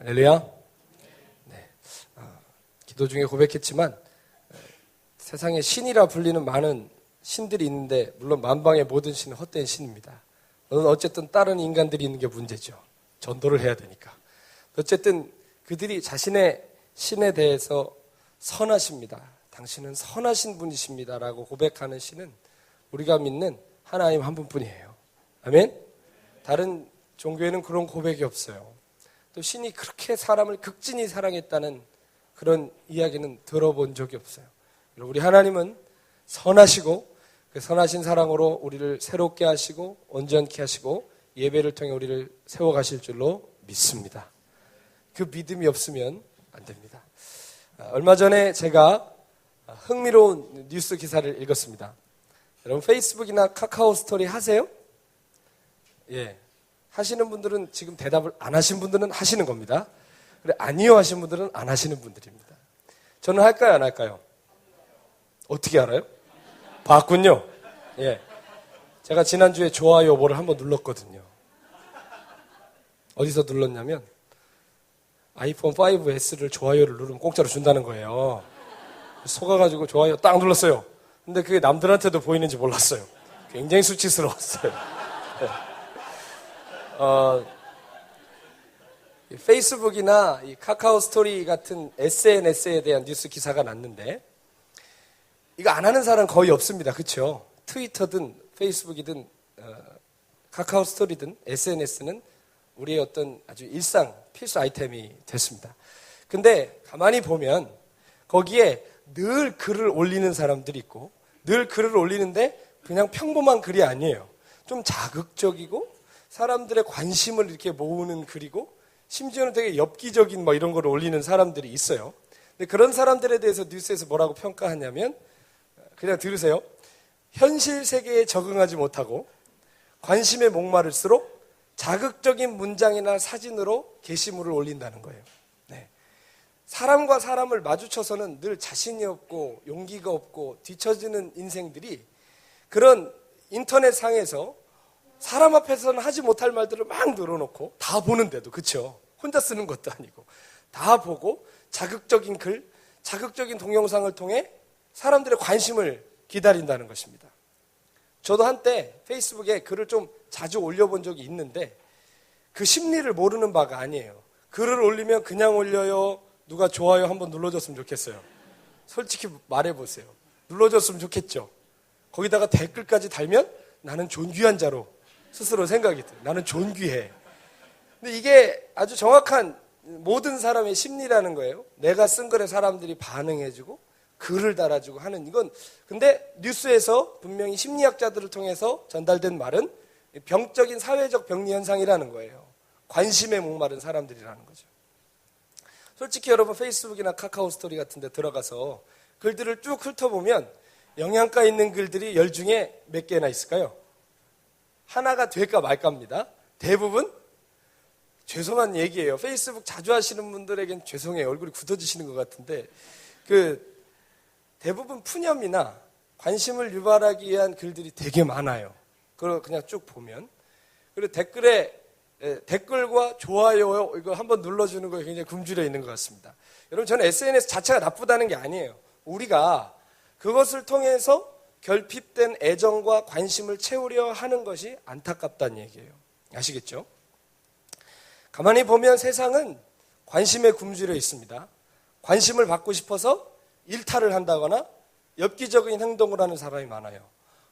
할렐루야. 네. 기도 중에 고백했지만 세상에 신이라 불리는 많은 신들이 있는데 물론 만방의 모든 신은 헛된 신입니다. 어쨌든 다른 인간들이 있는 게 문제죠. 전도를 해야 되니까. 어쨌든 그들이 자신의 신에 대해서 선하십니다. 당신은 선하신 분이십니다. 라고 고백하는 신은 우리가 믿는 하나님 한 분뿐이에요. 아멘? 다른 종교에는 그런 고백이 없어요. 또 신이 그렇게 사람을 극진히 사랑했다는 그런 이야기는 들어본 적이 없어요. 우리 하나님은 선하시고 그 선하신 사랑으로 우리를 새롭게 하시고 온전케 하시고 예배를 통해 우리를 세워가실 줄로 믿습니다. 그 믿음이 없으면 안 됩니다. 얼마 전에 제가 흥미로운 뉴스 기사를 읽었습니다. 여러분 페이스북이나 카카오 스토리 하세요? 예. 하시는 분들은 지금 대답을 안 하신 분들은 하시는 겁니다. 그래, 아니요 하신 분들은 안 하시는 분들입니다. 저는 할까요, 안 할까요? 어떻게 알아요? 봤군요. 예. 제가 지난주에 좋아요 뭐를 한번 눌렀거든요. 어디서 눌렀냐면 아이폰 5S를 좋아요를 누르면 공짜로 준다는 거예요. 속아가지고 좋아요 딱 눌렀어요. 근데 그게 남들한테도 보이는지 몰랐어요. 굉장히 수치스러웠어요. 예. 페이스북이나 이 카카오 스토리 같은 SNS에 대한 뉴스 기사가 났는데 이거 안 하는 사람 거의 없습니다. 그렇죠? 트위터든 페이스북이든 카카오 스토리든 SNS는 우리의 어떤 아주 일상 필수 아이템이 됐습니다. 근데 가만히 보면 거기에 늘 글을 올리는 사람들이 있고 늘 글을 올리는데 그냥 평범한 글이 아니에요. 좀 자극적이고 사람들의 관심을 이렇게 모으는 글이고 심지어는 되게 엽기적인 뭐 이런 걸 올리는 사람들이 있어요. 근데 그런 사람들에 대해서 뉴스에서 뭐라고 평가하냐면 그냥 들으세요. 현실 세계에 적응하지 못하고 관심에 목마를수록 자극적인 문장이나 사진으로 게시물을 올린다는 거예요. 네. 사람과 사람을 마주쳐서는 늘 자신이 없고 용기가 없고 뒤처지는 인생들이 그런 인터넷상에서 사람 앞에서는 하지 못할 말들을 막 늘어놓고 다 보는데도 그렇죠. 혼자 쓰는 것도 아니고 다 보고 자극적인 글, 자극적인 동영상을 통해 사람들의 관심을 기다린다는 것입니다. 저도 한때 페이스북에 글을 좀 자주 올려본 적이 있는데 그 심리를 모르는 바가 아니에요. 글을 올리면 그냥 올려요. 누가 좋아요 한번 눌러줬으면 좋겠어요. 솔직히 말해보세요. 눌러줬으면 좋겠죠. 거기다가 댓글까지 달면 나는 존귀한 자로 스스로 생각이 들어요. 나는 존귀해. 근데 이게 아주 정확한 모든 사람의 심리라는 거예요. 내가 쓴 글에 사람들이 반응해주고 글을 달아주고 하는 이건 근데 뉴스에서 분명히 심리학자들을 통해서 전달된 말은 병적인 사회적 병리 현상이라는 거예요. 관심에 목마른 사람들이라는 거죠. 솔직히 여러분 페이스북이나 카카오 스토리 같은 데 들어가서 글들을 쭉 훑어보면 영양가 있는 글들이 10 중에 몇 개나 있을까요? 하나가 될까 말까입니다. 대부분 죄송한 얘기예요. 페이스북 자주 하시는 분들에겐 죄송해요. 얼굴이 굳어지시는 것 같은데 대부분 푸념이나 관심을 유발하기 위한 글들이 되게 많아요. 그걸 그냥 쭉 보면 그리고 댓글과 좋아요 이거 한번 눌러주는 거에 굉장히 굶주려 있는 것 같습니다. 여러분 저는 SNS 자체가 나쁘다는 게 아니에요. 우리가 그것을 통해서 결핍된 애정과 관심을 채우려 하는 것이 안타깝다는 얘기예요. 아시겠죠? 가만히 보면 세상은 관심에 굶주려 있습니다. 관심을 받고 싶어서 일탈을 한다거나 엽기적인 행동을 하는 사람이 많아요.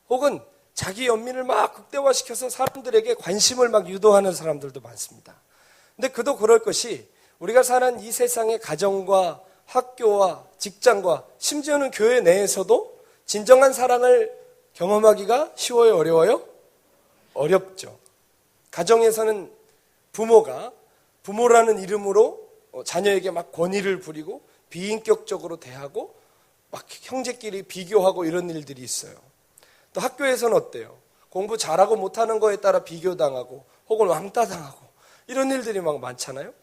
혹은 자기 연민을 막 극대화시켜서 사람들에게 관심을 막 유도하는 사람들도 많습니다. 근데 그도 그럴 것이 우리가 사는 이 세상의 가정과 학교와 직장과 심지어는 교회 내에서도 진정한 사랑을 경험하기가 쉬워요? 어려워요? 어렵죠. 가정에서는 부모가 부모라는 이름으로 자녀에게 막 권위를 부리고 비인격적으로 대하고 막 형제끼리 비교하고 이런 일들이 있어요. 또 학교에서는 어때요? 공부 잘하고 못하는 거에 따라 비교당하고 혹은 왕따당하고 이런 일들이 막 많잖아요.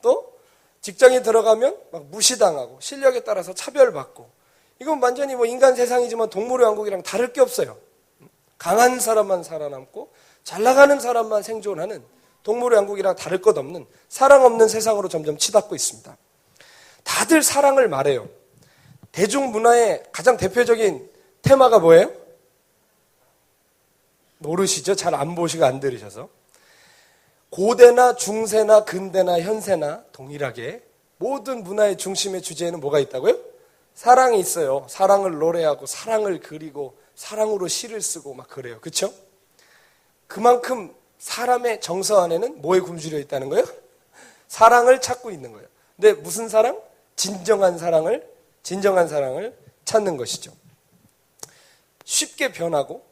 또 직장에 들어가면 막 무시당하고 실력에 따라서 차별받고 이건 완전히 뭐 인간 세상이지만 동물의 왕국이랑 다를 게 없어요. 강한 사람만 살아남고 잘 나가는 사람만 생존하는 동물의 왕국이랑 다를 것 없는 사랑 없는 세상으로 점점 치닫고 있습니다. 다들 사랑을 말해요. 대중문화의 가장 대표적인 테마가 뭐예요? 모르시죠? 잘 안 보시고 안 들으셔서. 고대나 중세나 근대나 현세나 동일하게 모든 문화의 중심의 주제에는 뭐가 있다고요? 사랑이 있어요. 사랑을 노래하고 사랑을 그리고 사랑으로 시를 쓰고 막 그래요. 그렇죠? 그만큼 사람의 정서 안에는 뭐에 굶주려 있다는 거예요? 사랑을 찾고 있는 거예요. 근데 무슨 사랑? 진정한 사랑을 찾는 것이죠. 쉽게 변하고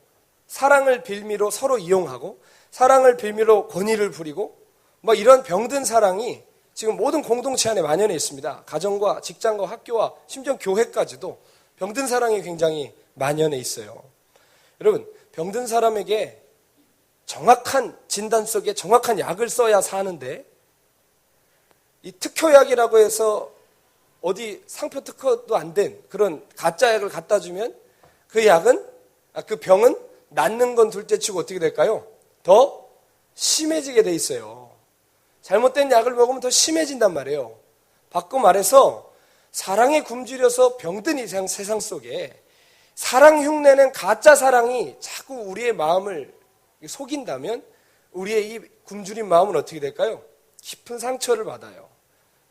사랑을 빌미로 서로 이용하고 사랑을 빌미로 권위를 부리고 뭐 이런 병든 사랑이 지금 모든 공동체 안에 만연해 있습니다. 가정과 직장과 학교와 심지어 교회까지도 병든 사랑이 굉장히 만연해 있어요. 여러분, 병든 사람에게 정확한 진단 속에 정확한 약을 써야 사는데 이 특효약이라고 해서 어디 상표 특허도 안 된 그런 가짜 약을 갖다 주면 그 약은 그 병은 낫는 건 둘째치고 어떻게 될까요? 더 심해지게 돼 있어요. 잘못된 약을 먹으면 더 심해진단 말이에요. 바꿔 말해서 사랑에 굶주려서 병든 이 세상 속에 사랑 흉내낸 가짜 사랑이 자꾸 우리의 마음을 속인다면 우리의 이 굶주린 마음은 어떻게 될까요? 깊은 상처를 받아요.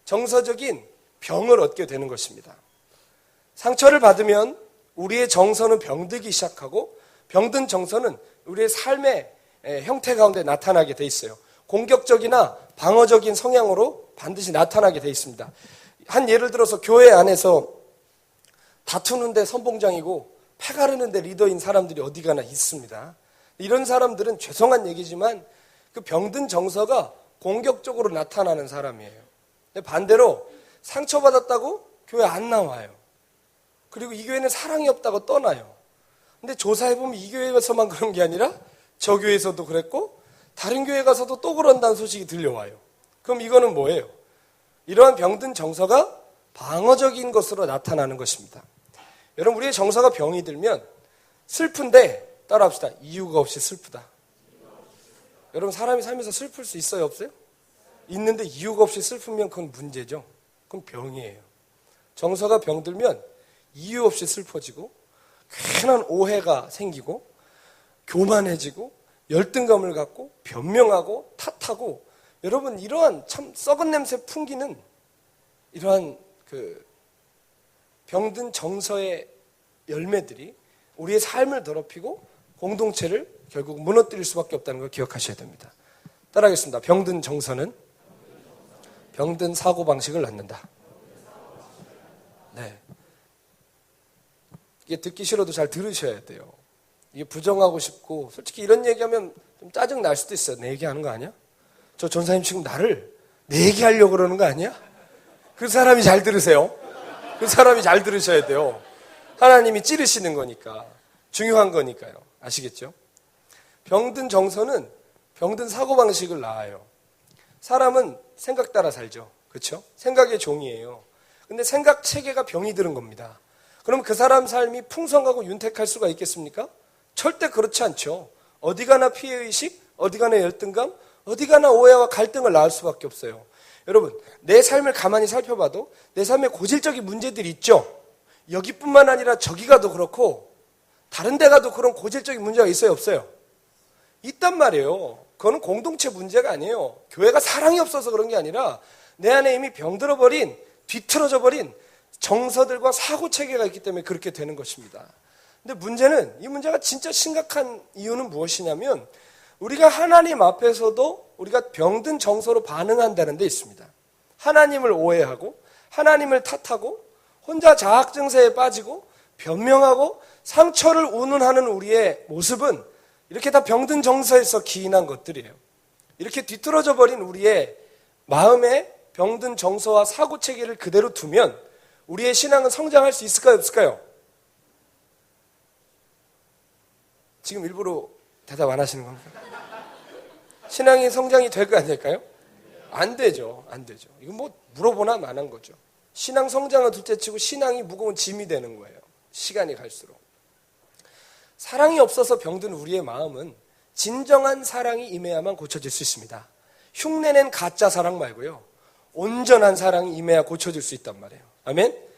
정서적인 병을 얻게 되는 것입니다. 상처를 받으면 우리의 정서는 병들기 시작하고 병든 정서는 우리의 삶의 형태 가운데 나타나게 돼 있어요. 공격적이나 방어적인 성향으로 반드시 나타나게 돼 있습니다. 한 예를 들어서 교회 안에서 다투는데 선봉장이고 패가르는데 리더인 사람들이 어디 가나 있습니다. 이런 사람들은 죄송한 얘기지만 그 병든 정서가 공격적으로 나타나는 사람이에요. 근데 반대로 상처받았다고 교회 안 나와요. 그리고 이 교회는 사랑이 없다고 떠나요. 근데 조사해보면 이 교회에서만 그런 게 아니라 저 교회에서도 그랬고 다른 교회 가서도 또 그런다는 소식이 들려와요. 그럼 이거는 뭐예요? 이러한 병든 정서가 방어적인 것으로 나타나는 것입니다. 여러분, 우리의 정서가 병이 들면 슬픈데 따라합시다. 이유가 없이 슬프다. 여러분, 사람이 살면서 슬플 수 있어요? 없어요? 있는데 이유가 없이 슬프면 그건 문제죠. 그건 병이에요. 정서가 병들면 이유 없이 슬퍼지고 괜한 오해가 생기고 교만해지고 열등감을 갖고 변명하고 탓하고 여러분 이러한 참 썩은 냄새 풍기는 이러한 그 병든 정서의 열매들이 우리의 삶을 더럽히고 공동체를 결국 무너뜨릴 수밖에 없다는 걸 기억하셔야 됩니다. 따라하겠습니다. 병든 정서는 병든 사고방식을 낳는다. 네. 이게 듣기 싫어도 잘 들으셔야 돼요. 이게 부정하고 싶고 솔직히 이런 얘기하면 좀 짜증 날 수도 있어요. 내 얘기하는 거 아니야? 저 전사님 지금 나를 내 얘기하려고 그러는 거 아니야? 그 사람이 잘 들으세요. 그 사람이 잘 들으셔야 돼요. 하나님이 찌르시는 거니까 중요한 거니까요. 아시겠죠? 병든 정서는 병든 사고방식을 낳아요. 사람은 생각 따라 살죠. 그렇죠? 생각의 종이에요. 근데 생각 체계가 병이 들은 겁니다. 그럼 그 사람 삶이 풍성하고 윤택할 수가 있겠습니까? 절대 그렇지 않죠. 어디 가나 피해의식, 어디 가나 열등감, 어디 가나 오해와 갈등을 낳을 수밖에 없어요. 여러분, 내 삶을 가만히 살펴봐도 내 삶에 고질적인 문제들이 있죠. 여기뿐만 아니라 저기 가도 그렇고 다른 데 가도 그런 고질적인 문제가 있어요? 없어요? 있단 말이에요. 그거는 공동체 문제가 아니에요. 교회가 사랑이 없어서 그런 게 아니라 내 안에 이미 병들어버린, 뒤틀어져 버린 정서들과 사고체계가 있기 때문에 그렇게 되는 것입니다. 근데 문제는, 이 문제가 진짜 심각한 이유는 무엇이냐면 우리가 하나님 앞에서도 우리가 병든 정서로 반응한다는 데 있습니다. 하나님을 오해하고 하나님을 탓하고 혼자 자학 증세에 빠지고 변명하고 상처를 운운하는 우리의 모습은 이렇게 다 병든 정서에서 기인한 것들이에요. 이렇게 뒤틀어져 버린 우리의 마음의 병든 정서와 사고체계를 그대로 두면 우리의 신앙은 성장할 수 있을까요? 없을까요? 지금 일부러 대답 안 하시는 겁니까? 신앙이 성장이 될까요? 안 될까요? 안 되죠. 안 되죠. 이건 뭐 물어보나 마난 거죠. 신앙 성장은 둘째치고 신앙이 무거운 짐이 되는 거예요. 시간이 갈수록. 사랑이 없어서 병든 우리의 마음은 진정한 사랑이 임해야만 고쳐질 수 있습니다. 흉내낸 가짜 사랑 말고요. 온전한 사랑이 임해야 고쳐질 수 있단 말이에요. 아멘.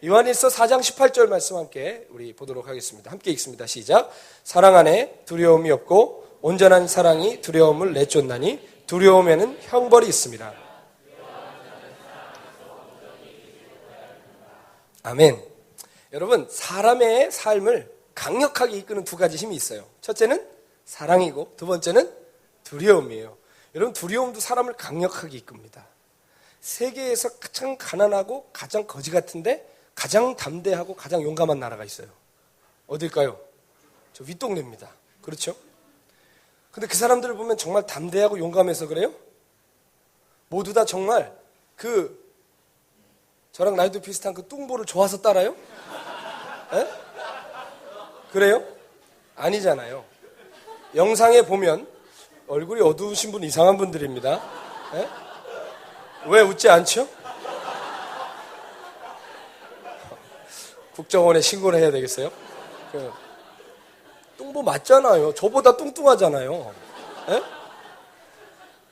요한일서 4장 18절 말씀 함께 우리 보도록 하겠습니다. 함께 읽습니다. 시작. 사랑 안에 두려움이 없고 온전한 사랑이 두려움을 내쫓나니 두려움에는 형벌이 있습니다. 아멘. 여러분, 사람의 삶을 강력하게 이끄는 두 가지 힘이 있어요. 첫째는 사랑이고 두 번째는 두려움이에요. 여러분, 두려움도 사람을 강력하게 이끕니다. 세계에서 가장 가난하고 가장 거지 같은데 가장 담대하고 가장 용감한 나라가 있어요. 어딜까요? 저 윗동네입니다. 그렇죠? 근데 그 사람들을 보면 정말 담대하고 용감해서 그래요? 모두 다 정말 저랑 나이도 비슷한 그 뚱보를 좋아서 따라요? 에? 그래요? 아니잖아요. 영상에 보면 얼굴이 어두우신 분 이상한 분들입니다. 에? 왜 웃지 않죠? 국정원에 신고를 해야 되겠어요? 뚱보 맞잖아요. 저보다 뚱뚱하잖아요. 에?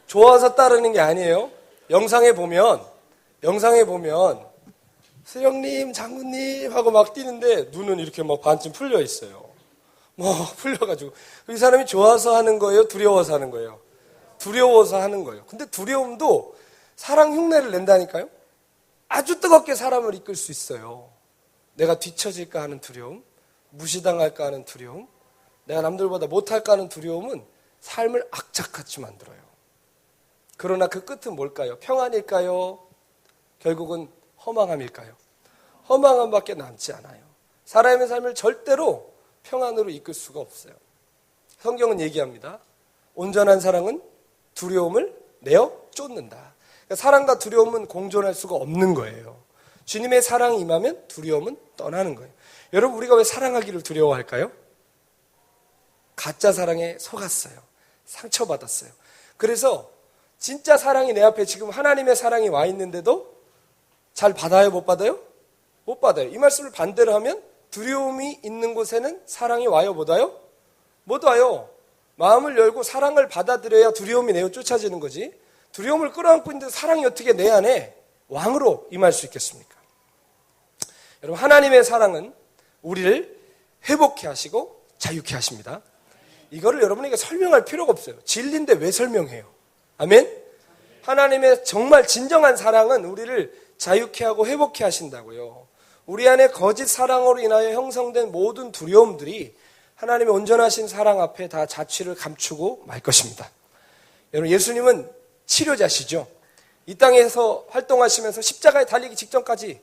좋아서 따르는 게 아니에요. 영상에 보면 수령님, 장군님 하고 막 뛰는데 눈은 이렇게 막 반쯤 풀려 있어요. 풀려가지고. 이 사람이 좋아서 하는 거예요? 두려워서 하는 거예요? 두려워서 하는 거예요. 근데 두려움도 사랑 흉내를 낸다니까요? 아주 뜨겁게 사람을 이끌 수 있어요. 내가 뒤처질까 하는 두려움, 무시당할까 하는 두려움, 내가 남들보다 못할까 하는 두려움은 삶을 악착같이 만들어요. 그러나 그 끝은 뭘까요? 평안일까요? 결국은 허망함일까요? 허망함밖에 남지 않아요. 사람의 삶을 절대로 평안으로 이끌 수가 없어요. 성경은 얘기합니다. 온전한 사랑은 두려움을 내어 쫓는다. 그러니까 사랑과 두려움은 공존할 수가 없는 거예요. 주님의 사랑이 임하면 두려움은 떠나는 거예요. 여러분, 우리가 왜 사랑하기를 두려워할까요? 가짜 사랑에 속았어요. 상처받았어요. 그래서 진짜 사랑이 내 앞에 지금 하나님의 사랑이 와 있는데도 잘 받아요? 못 받아요? 못 받아요. 이 말씀을 반대로 하면 두려움이 있는 곳에는 사랑이 와요? 못 와요? 못 와요. 마음을 열고 사랑을 받아들여야 두려움이 내어 쫓아지는 거지. 두려움을 끌어안고 있는데 사랑이 어떻게 내 안에 왕으로 임할 수 있겠습니까? 여러분, 하나님의 사랑은 우리를 회복해 하시고 자유케 하십니다. 이거를 여러분에게 설명할 필요가 없어요. 진리인데 왜 설명해요? 아멘? 하나님의 정말 진정한 사랑은 우리를 자유케 하고 회복케 하신다고요. 우리 안에 거짓 사랑으로 인하여 형성된 모든 두려움들이 하나님의 온전하신 사랑 앞에 다 자취를 감추고 말 것입니다. 여러분, 예수님은 치료자시죠. 이 땅에서 활동하시면서 십자가에 달리기 직전까지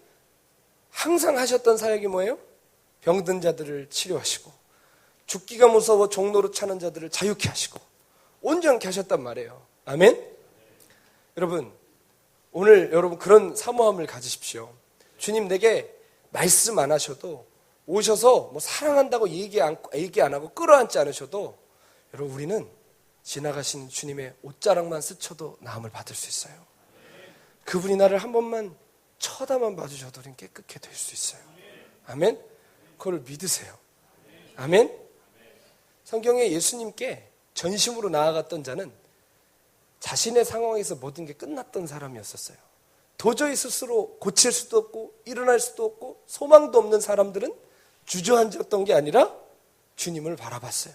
항상 하셨던 사역이 뭐예요? 병든 자들을 치료하시고 죽기가 무서워 종로로 차는 자들을 자유케 하시고 온전케 하셨단 말이에요. 아멘? 여러분, 오늘 여러분 그런 사모함을 가지십시오. 주님, 내게 말씀 안 하셔도 오셔서 뭐 사랑한다고 얘기 안 하고 끌어안지 않으셔도 여러분, 우리는 지나가신 주님의 옷자락만 스쳐도 나음을 받을 수 있어요. 그분이 나를 한 번만 쳐다만 봐주셔도 우리는 깨끗게 될 수 있어요. 아멘? 그걸 믿으세요. 아멘? 성경에 예수님께 전심으로 나아갔던 자는 자신의 상황에서 모든 게 끝났던 사람이었었어요. 도저히 스스로 고칠 수도 없고 일어날 수도 없고 소망도 없는 사람들은 주저앉았던 게 아니라 주님을 바라봤어요.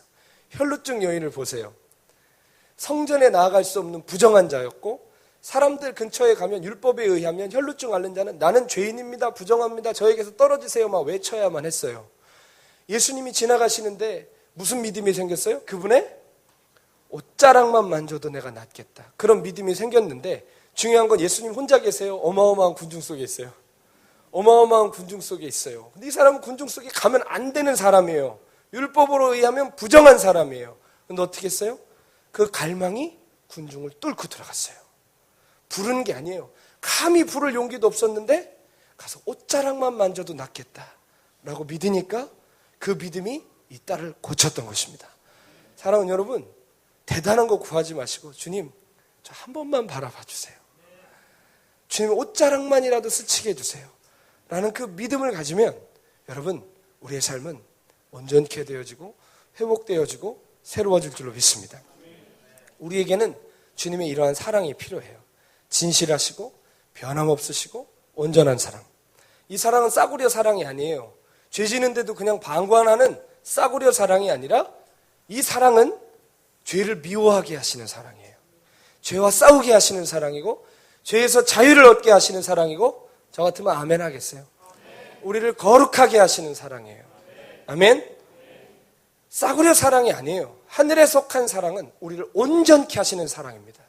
혈루증 여인을 보세요. 성전에 나아갈 수 없는 부정한 자였고 사람들 근처에 가면 율법에 의하면 혈루증 앓는 자는 나는 죄인입니다, 부정합니다, 저에게서 떨어지세요 막 외쳐야만 했어요. 예수님이 지나가시는데 무슨 믿음이 생겼어요? 그분의 옷자락만 만져도 내가 낫겠다. 그런 믿음이 생겼는데 중요한 건 예수님 혼자 계세요? 어마어마한 군중 속에 있어요? 어마어마한 군중 속에 있어요. 근데 이 사람은 군중 속에 가면 안 되는 사람이에요. 율법으로 의하면 부정한 사람이에요. 근데 어떻게 했어요? 그 갈망이 군중을 뚫고 들어갔어요. 부르는 게 아니에요. 감히 부를 용기도 없었는데 가서 옷자락만 만져도 낫겠다라고 믿으니까 그 믿음이 이 딸을 고쳤던 것입니다. 사랑하는 여러분, 대단한 거 구하지 마시고 주님, 저 한 번만 바라봐 주세요. 주님, 옷자락만이라도 스치게 해주세요. 라는 그 믿음을 가지면 여러분, 우리의 삶은 온전케 되어지고 회복되어지고 새로워질 줄로 믿습니다. 우리에게는 주님의 이러한 사랑이 필요해요. 진실하시고 변함없으시고 온전한 사랑. 이 사랑은 싸구려 사랑이 아니에요. 죄 지는데도 그냥 방관하는 싸구려 사랑이 아니라 이 사랑은 죄를 미워하게 하시는 사랑이에요. 죄와 싸우게 하시는 사랑이고 죄에서 자유를 얻게 하시는 사랑이고, 저 같으면 아멘 하겠어요. 우리를 거룩하게 하시는 사랑이에요. 아멘. 싸구려 사랑이 아니에요. 하늘에 속한 사랑은 우리를 온전케 하시는 사랑입니다.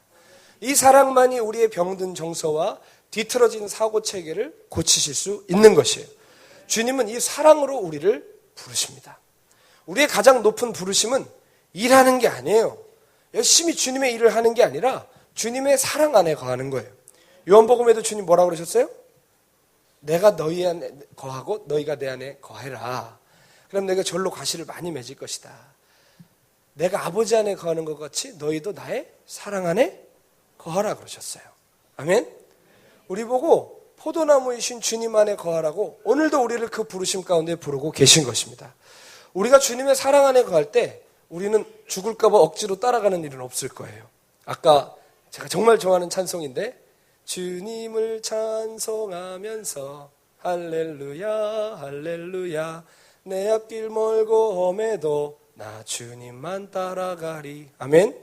이 사랑만이 우리의 병든 정서와 뒤틀어진 사고체계를 고치실 수 있는 것이에요. 주님은 이 사랑으로 우리를 부르십니다. 우리의 가장 높은 부르심은 일하는 게 아니에요. 열심히 주님의 일을 하는 게 아니라 주님의 사랑 안에 거하는 거예요. 요한복음에도 주님 뭐라고 그러셨어요? 내가 너희 안에 거하고 너희가 내 안에 거해라. 그럼 내가 절로 과실을 많이 맺을 것이다. 내가 아버지 안에 거하는 것 같이 너희도 나의 사랑 안에 거하라 그러셨어요. 아멘. 우리 보고 포도나무이신 주님 안에 거하라고 오늘도 우리를 그 부르심 가운데 부르고 계신 것입니다. 우리가 주님의 사랑 안에 거할 때 우리는 죽을까 봐 억지로 따라가는 일은 없을 거예요. 아까 제가 정말 좋아하는 찬송인데, 주님을 찬송하면서 할렐루야 할렐루야 내 앞길 멀고 험해도 나 주님만 따라가리. 아멘.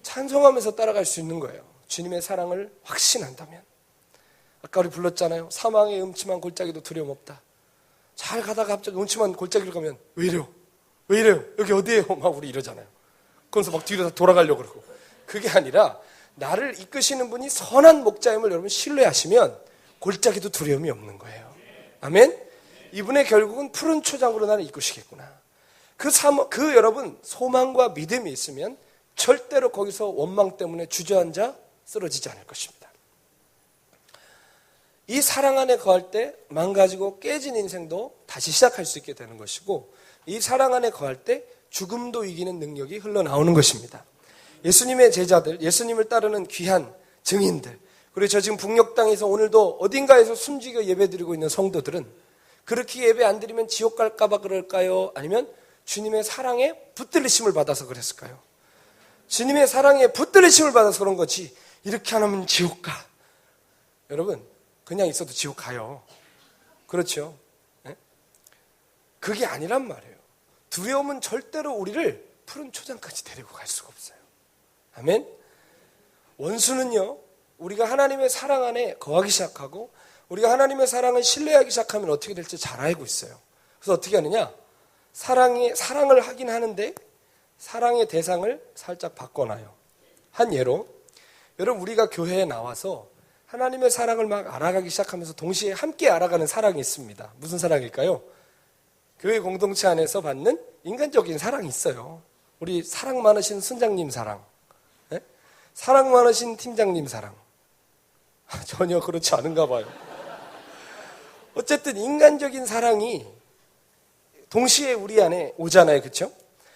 찬송하면서 따라갈 수 있는 거예요. 주님의 사랑을 확신한다면. 아까 우리 불렀잖아요. 사망의 음침한 골짜기도 두려움 없다. 잘 가다가 갑자기 음침한 골짜기를 가면 왜 이래요? 왜 이래요? 여기 어디예요? 막 우리 이러잖아요. 그러면서 막 뒤로 돌아가려고 그러고. 그게 아니라 나를 이끄시는 분이 선한 목자임을 여러분 신뢰하시면 골짜기도 두려움이 없는 거예요. 아멘. 이분의 결국은 푸른 초장으로 나를 이끄시겠구나. 그 여러분 소망과 믿음이 있으면 절대로 거기서 원망 때문에 주저앉아 쓰러지지 않을 것입니다. 이 사랑 안에 거할 때 망가지고 깨진 인생도 다시 시작할 수 있게 되는 것이고, 이 사랑 안에 거할 때 죽음도 이기는 능력이 흘러나오는 것입니다. 예수님의 제자들, 예수님을 따르는 귀한 증인들, 그리고 저 지금 북녘 땅에서 오늘도 어딘가에서 숨지게 예배드리고 있는 성도들은 그렇게 예배 안 드리면 지옥 갈까 봐 그럴까요? 아니면 주님의 사랑에 붙들리심을 받아서 그랬을까요? 주님의 사랑에 붙들리심을 받아서 그런 거지, 이렇게 안 하면 지옥 가. 여러분, 그냥 있어도 지옥 가요. 그렇죠? 네? 그게 아니란 말이에요. 두려움은 절대로 우리를 푸른 초장까지 데리고 갈 수가 없어요. 아멘? 원수는요, 우리가 하나님의 사랑 안에 거하기 시작하고 우리가 하나님의 사랑을 신뢰하기 시작하면 어떻게 될지 잘 알고 있어요. 그래서 어떻게 하느냐? 사랑을 하긴 하는데 사랑의 대상을 살짝 바꿔놔요. 한 예로, 여러분 우리가 교회에 나와서 하나님의 사랑을 막 알아가기 시작하면서 동시에 함께 알아가는 사랑이 있습니다. 무슨 사랑일까요? 교회 공동체 안에서 받는 인간적인 사랑이 있어요. 우리 사랑 많으신 순장님 사랑, 네? 사랑 많으신 팀장님 사랑. 전혀 그렇지 않은가 봐요. 어쨌든 인간적인 사랑이 동시에 우리 안에 오잖아요. 그렇죠?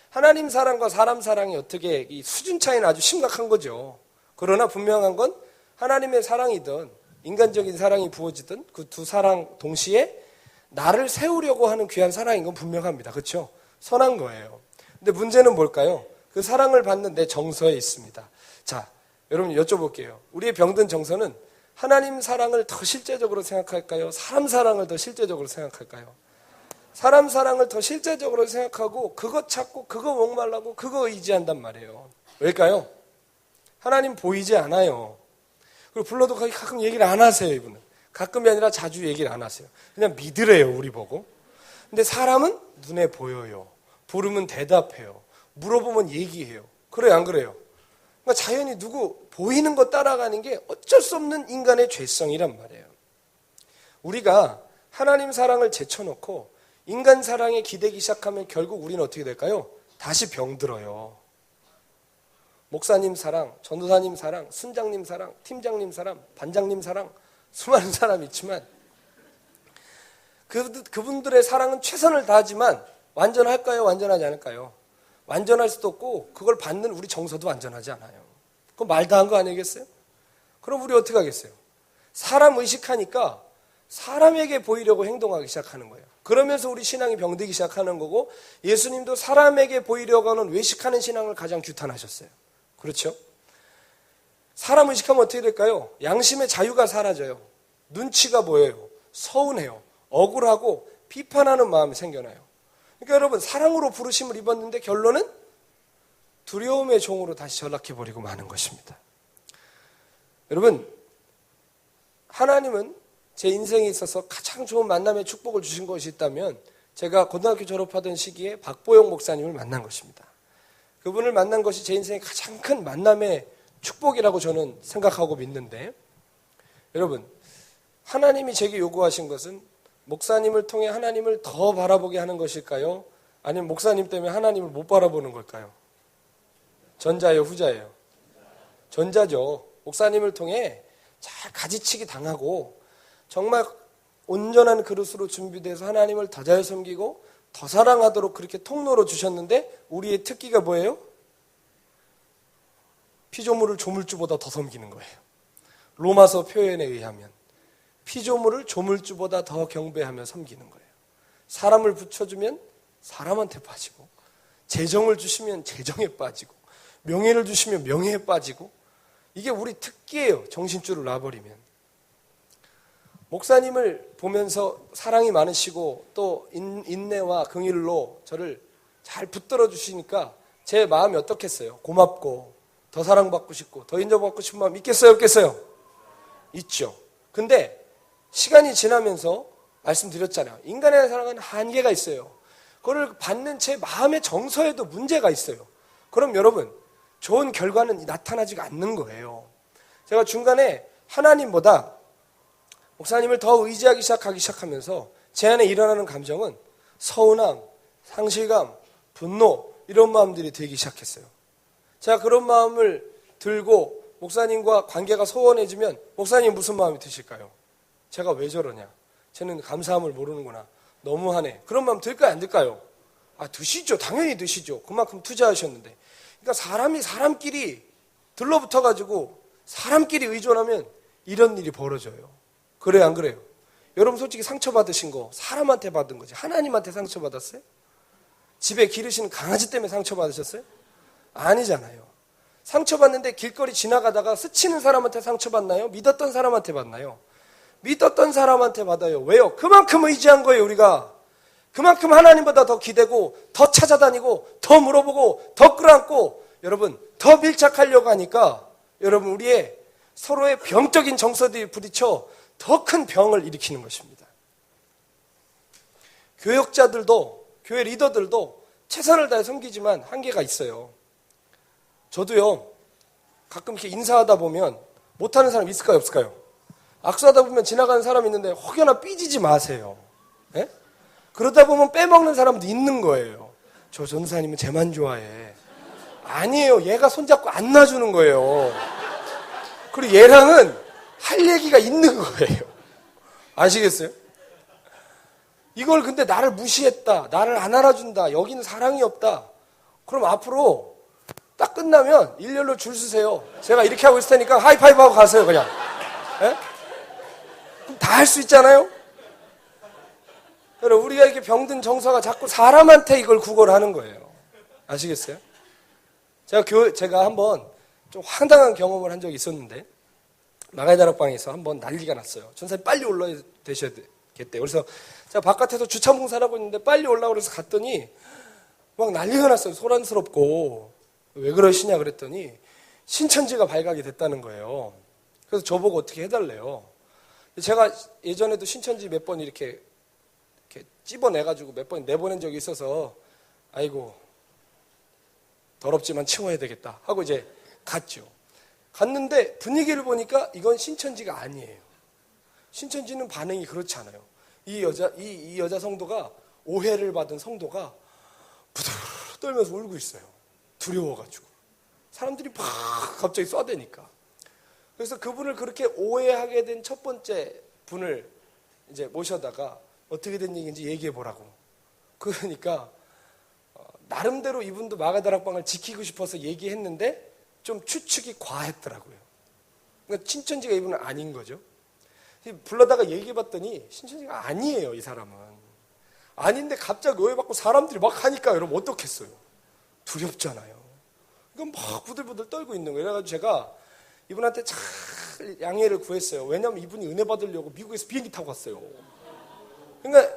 하나님 사랑과 사람 사랑이 어떻게 이 수준 차이는 아주 심각한 거죠. 그러나 분명한 건 하나님의 사랑이든 인간적인 사랑이 부어지든 그 두 사랑 동시에 나를 세우려고 하는 귀한 사랑인 건 분명합니다. 그렇죠? 선한 거예요. 근데 문제는 뭘까요? 그 사랑을 받는 내 정서에 있습니다. 자, 여러분 여쭤볼게요. 우리의 병든 정서는 하나님 사랑을 더 실제적으로 생각할까요? 사람 사랑을 더 실제적으로 생각할까요? 사람 사랑을 더 실제적으로 생각하고 그거 찾고 그거 목말라고 그거 의지한단 말이에요. 왜일까요? 하나님 보이지 않아요. 그리고 불러도 거의 가끔 얘기를 안 하세요. 이분은 가끔이 아니라 자주 얘기를 안 하세요. 그냥 믿으래요, 우리 보고. 근데 사람은 눈에 보여요. 부르면 대답해요. 물어보면 얘기해요. 그래요, 안 그래요? 그러니까 자연히 누구 보이는 거 따라가는 게 어쩔 수 없는 인간의 죄성이란 말이에요. 우리가 하나님 사랑을 제쳐놓고 인간 사랑에 기대기 시작하면 결국 우리는 어떻게 될까요? 다시 병들어요. 목사님 사랑, 전도사님 사랑, 순장님 사랑, 팀장님 사랑, 반장님 사랑, 수많은 사람이 있지만 그분들의 사랑은 최선을 다하지만 완전할까요? 완전하지 않을까요? 완전할 수도 없고 그걸 받는 우리 정서도 완전하지 않아요. 그건 말 다 한 거 아니겠어요? 그럼 우리 어떻게 하겠어요? 사람 의식하니까 사람에게 보이려고 행동하기 시작하는 거예요. 그러면서 우리 신앙이 병들기 시작하는 거고, 예수님도 사람에게 보이려고 하는 외식하는 신앙을 가장 규탄하셨어요. 그렇죠? 사람 의식하면 어떻게 될까요? 양심의 자유가 사라져요. 눈치가 보여요. 서운해요. 억울하고 비판하는 마음이 생겨나요. 그러니까 여러분, 사랑으로 부르심을 입었는데 결론은 두려움의 종으로 다시 전락해버리고 마는 것입니다. 여러분, 하나님은 제 인생에 있어서 가장 좋은 만남의 축복을 주신 것이 있다면 제가 고등학교 졸업하던 시기에 박보영 목사님을 만난 것입니다. 그분을 만난 것이 제 인생의 가장 큰 만남의 축복이라고 저는 생각하고 믿는데, 여러분, 하나님이 제게 요구하신 것은 목사님을 통해 하나님을 더 바라보게 하는 것일까요? 아니면 목사님 때문에 하나님을 못 바라보는 걸까요? 전자예요, 후자예요? 전자죠. 목사님을 통해 잘 가지치기 당하고 정말 온전한 그릇으로 준비돼서 하나님을 더 잘 섬기고 더 사랑하도록 그렇게 통로로 주셨는데, 우리의 특기가 뭐예요? 피조물을 조물주보다 더 섬기는 거예요. 로마서 표현에 의하면 피조물을 조물주보다 더 경배하며 섬기는 거예요. 사람을 붙여주면 사람한테 빠지고, 재정을 주시면 재정에 빠지고, 명예를 주시면 명예에 빠지고, 이게 우리 특기예요. 정신줄을 놔버리면. 목사님을 보면서 사랑이 많으시고 또 인내와 긍휼로 저를 잘 붙들어 주시니까 제 마음이 어떻겠어요? 고맙고 더 사랑받고 싶고 더 인정받고 싶은 마음 있겠어요? 없겠어요? 있죠. 근데 시간이 지나면서 말씀드렸잖아요. 인간의 사랑은 한계가 있어요. 그걸 받는 제 마음의 정서에도 문제가 있어요. 그럼 여러분, 좋은 결과는 나타나지가 않는 거예요. 제가 중간에 하나님보다 목사님을 더 의지하기 시작하면서 제 안에 일어나는 감정은 서운함, 상실감, 분노, 이런 마음들이 되기 시작했어요. 제가 그런 마음을 들고 목사님과 관계가 소원해지면 목사님 무슨 마음이 드실까요? 제가 왜 저러냐? 쟤는 감사함을 모르는구나. 너무하네. 그런 마음 들까요? 안 들까요? 드시죠. 당연히 드시죠. 그만큼 투자하셨는데. 그러니까 사람이 사람끼리 들러붙어가지고 사람끼리 의존하면 이런 일이 벌어져요. 그래요, 안 그래요? 여러분 솔직히 상처받으신 거 사람한테 받은 거지 하나님한테 상처받았어요? 집에 기르시는 강아지 때문에 상처받으셨어요? 아니잖아요. 상처받는데 길거리 지나가다가 스치는 사람한테 상처받나요? 믿었던 사람한테 받나요? 믿었던 사람한테 받아요. 왜요? 그만큼 의지한 거예요, 우리가. 그만큼 하나님보다 더 기대고 더 찾아다니고 더 물어보고 더 끌어안고 여러분 더 밀착하려고 하니까 여러분 우리의 서로의 병적인 정서들이 부딪혀 더 큰 병을 일으키는 것입니다. 교역자들도 교회 리더들도 최선을 다해 섬기지만 한계가 있어요. 저도요 가끔 이렇게 인사하다 보면 못하는 사람 있을까요 없을까요? 악수하다 보면 지나가는 사람 있는데 혹여나 삐지지 마세요. 예? 그러다 보면 빼먹는 사람도 있는 거예요. 저 전사님은 쟤만 좋아해. 아니에요. 얘가 손잡고 안 놔주는 거예요. 그리고 얘랑은 할 얘기가 있는 거예요. 아시겠어요? 이걸 근데 나를 무시했다. 나를 안 알아준다. 여기는 사랑이 없다. 그럼 앞으로 딱 끝나면 일렬로 줄 서세요. 제가 이렇게 하고 있을 테니까 하이파이브 하고 가세요. 그냥. 예? 그럼 다 할 수 있잖아요? 여러분 우리가 이렇게 병든 정서가 자꾸 사람한테 이걸 구걸 하는 거예요. 아시겠어요? 제가 한번 좀 황당한 경험을 한 적이 있었는데 마가의 다락방에서 한번 난리가 났어요. 전사님 빨리 올라야 되셔야겠대요. 그래서 제가 바깥에서 주차 봉사를 하고 있는데 빨리 올라오고 그래서 갔더니 막 난리가 났어요. 소란스럽고 왜 그러시냐 그랬더니 신천지가 발각이 됐다는 거예요. 그래서 저보고 어떻게 해달래요. 제가 예전에도 신천지 몇 번 이렇게 찝어내가지고 몇 번 내보낸 적이 있어서 아이고 더럽지만 치워야 되겠다 하고 이제 갔죠. 갔는데 분위기를 보니까 이건 신천지가 아니에요. 신천지는 반응이 그렇지 않아요. 이 여자 성도가 오해를 받은 성도가 부들부들 떨면서 울고 있어요. 두려워가지고 사람들이 막 갑자기 쏴대니까. 그래서 그분을 그렇게 오해하게 된 첫 번째 분을 이제 모셔다가 어떻게 된 얘기인지 얘기해 보라고. 그러니까 나름대로 이분도 마가다락방을 지키고 싶어서 얘기했는데 좀 추측이 과했더라고요. 그러니까 신천지가 이분은 아닌 거죠. 불러다가 얘기해 봤더니 신천지가 아니에요. 이 사람은. 아닌데 갑자기 오해받고 사람들이 막 하니까 여러분 어떻겠어요? 두렵잖아요. 이건 막 부들부들 떨고 있는 거예요. 그래가지고 제가 이분한테 잘 양해를 구했어요. 왜냐하면 이분이 은혜 받으려고 미국에서 비행기 타고 왔어요. 그러니까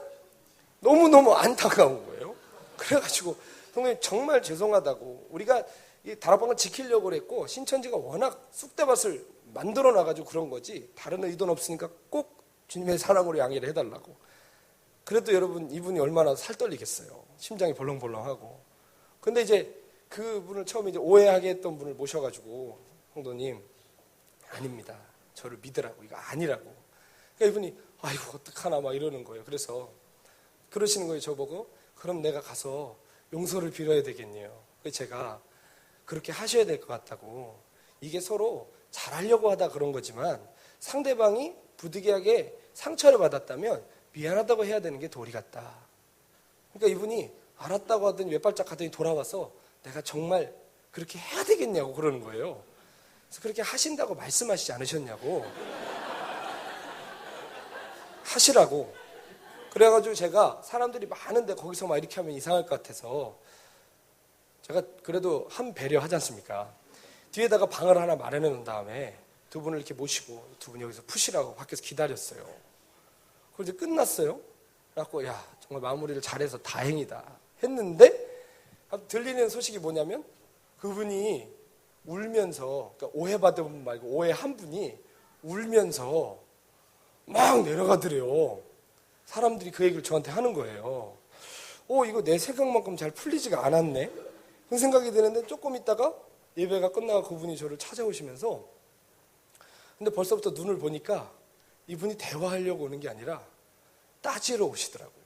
너무너무 안타까운 거예요. 그래가지고 성도님 정말 죄송하다고, 우리가 이 다락방을 지키려고 그랬고 신천지가 워낙 쑥대밭을 만들어 놔가지고 그런 거지 다른 의도는 없으니까 꼭 주님의 사랑으로 양해를 해달라고. 그래도 여러분 이분이 얼마나 살떨리겠어요. 심장이 벌렁벌렁하고. 근데 이제 그분을 처음에 이제 오해하게 했던 분을 모셔가지고, 성도님 아닙니다, 저를 믿으라고, 이거 아니라고. 그러니까 이분이 아이고 어떡하나 막 이러는 거예요. 그래서 그러시는 거예요. 저보고 그럼 내가 가서 용서를 빌어야 되겠네요. 그래서 제가 그렇게 하셔야 될 것 같다고. 이게 서로 잘하려고 하다 그런 거지만 상대방이 부득이하게 상처를 받았다면 미안하다고 해야 되는 게 도리 같다. 그러니까 이분이 알았다고 하더니 몇 발짝 가더니 돌아와서 내가 정말 그렇게 해야 되겠냐고 그러는 거예요. 그래서 그렇게 하신다고 말씀하시지 않으셨냐고. 하시라고. 그래가지고 제가 사람들이 많은데 거기서 막 이렇게 하면 이상할 것 같아서 제가 그래도 한 배려 하지 않습니까? 뒤에다가 방을 하나 마련해 놓은 다음에 두 분을 이렇게 모시고 두 분 여기서 푸시라고 밖에서 기다렸어요. 그리고 이제 끝났어요. 그래갖고 야 정말 마무리를 잘해서 다행이다 했는데 들리는 소식이 뭐냐면 그분이 울면서, 그러니까 오해받은 분 말고 오해한 분이 울면서 막 내려가더래요. 사람들이 그 얘기를 저한테 하는 거예요. 이거 내 생각만큼 잘 풀리지가 않았네, 그런 생각이 드는데 조금 있다가 예배가 끝나고 그분이 저를 찾아오시면서, 근데 벌써부터 눈을 보니까 이분이 대화하려고 오는 게 아니라 따지러 오시더라고요.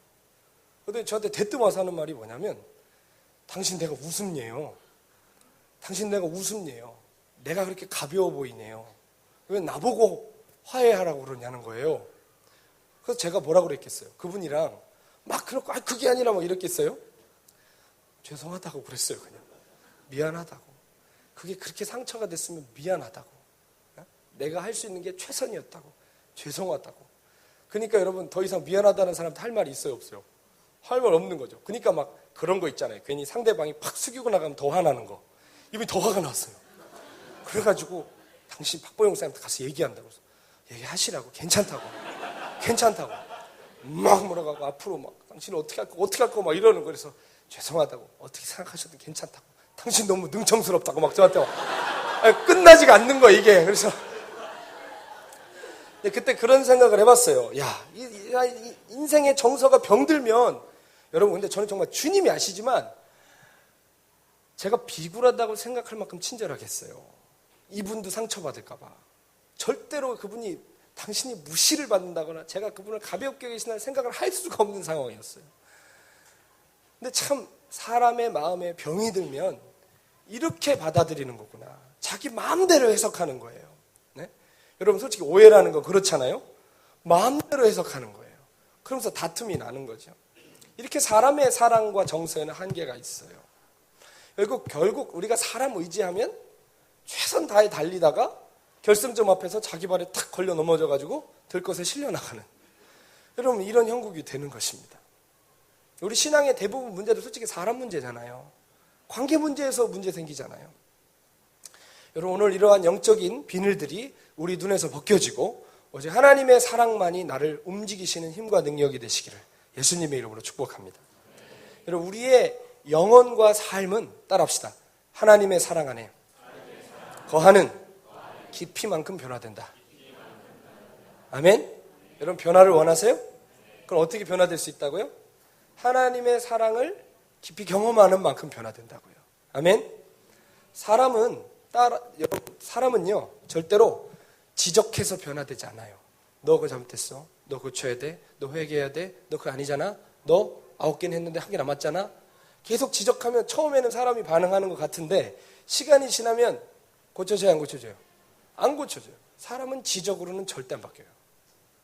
근데 저한테 대뜸 와서 하는 말이 뭐냐면 당신 내가 우습네요. 당신 내가 우습네요. 내가 그렇게 가벼워 보이네요. 왜 나보고 화해하라고 그러냐는 거예요. 그래서 제가 뭐라고 그랬겠어요? 그분이랑 막 그렇고 그게 아니라 뭐 이랬겠어요? 죄송하다고 그랬어요. 그냥 미안하다고. 그게 그렇게 상처가 됐으면 미안하다고. 내가 할 수 있는 게 최선이었다고. 죄송하다고. 그러니까 여러분 더 이상 미안하다는 사람한테 할 말이 있어요, 없어요? 할 말 없는 거죠. 그러니까 막 그런 거 있잖아요. 괜히 상대방이 팍 숙이고 나가면 더 화나는 거. 이분이 더 화가 났어요. 그래가지고 당신 박보영 선생님한테 가서 얘기한다고. 얘기하시라고. 괜찮다고. 괜찮다고. 막 몰아가고 앞으로 막 당신은 어떻게 할 거 막 이러는 거. 그래서 죄송하다고. 어떻게 생각하셔도 괜찮다고. 당신 너무 능청스럽다고 막 저한테 끝나지가 않는 거 이게. 그래서 그때 그런 생각을 해봤어요. 야, 이 인생의 정서가 병들면, 여러분 근데 저는 정말 주님이 아시지만 제가 비굴하다고 생각할 만큼 친절하겠어요. 이분도 상처받을까 봐. 절대로 그분이 당신이 무시를 받는다거나 제가 그분을 가볍게 여기시나 생각을 할 수가 없는 상황이었어요. 근데 참 사람의 마음에 병이 들면 이렇게 받아들이는 거구나. 자기 마음대로 해석하는 거예요. 네? 여러분 솔직히 오해라는 건 그렇잖아요. 마음대로 해석하는 거예요. 그러면서 다툼이 나는 거죠. 이렇게 사람의 사랑과 정서에는 한계가 있어요. 결국 우리가 사람 의지하면 최선 다해 달리다가 결승점 앞에서 자기 발에 탁 걸려 넘어져가지고 들것에 실려나가는, 여러분 이런 형국이 되는 것입니다. 우리 신앙의 대부분 문제도 솔직히 사람 문제잖아요. 관계 문제에서 문제 생기잖아요. 여러분 오늘 이러한 영적인 비늘들이 우리 눈에서 벗겨지고 오직 하나님의 사랑만이 나를 움직이시는 힘과 능력이 되시기를 예수님의 이름으로 축복합니다. 여러분 우리의 영혼과 삶은 따라합시다. 하나님의 사랑 안에 거하는 깊이만큼 변화된다. 아멘? 여러분 변화를 원하세요? 그럼 어떻게 변화될 수 있다고요? 하나님의 사랑을 깊이 경험하는 만큼 변화된다고요. 아멘? 사람은요 절대로 지적해서 변화되지 않아요. 너 그거 잘못했어. 너 고쳐야 돼. 너 회개해야 돼. 너 그거 아니잖아. 너 9개는 했는데 1개 남았잖아. 계속 지적하면 처음에는 사람이 반응하는 것 같은데 시간이 지나면 고쳐져요, 안 고쳐져요? 안 고쳐져요. 사람은 지적으로는 절대 안 바뀌어요.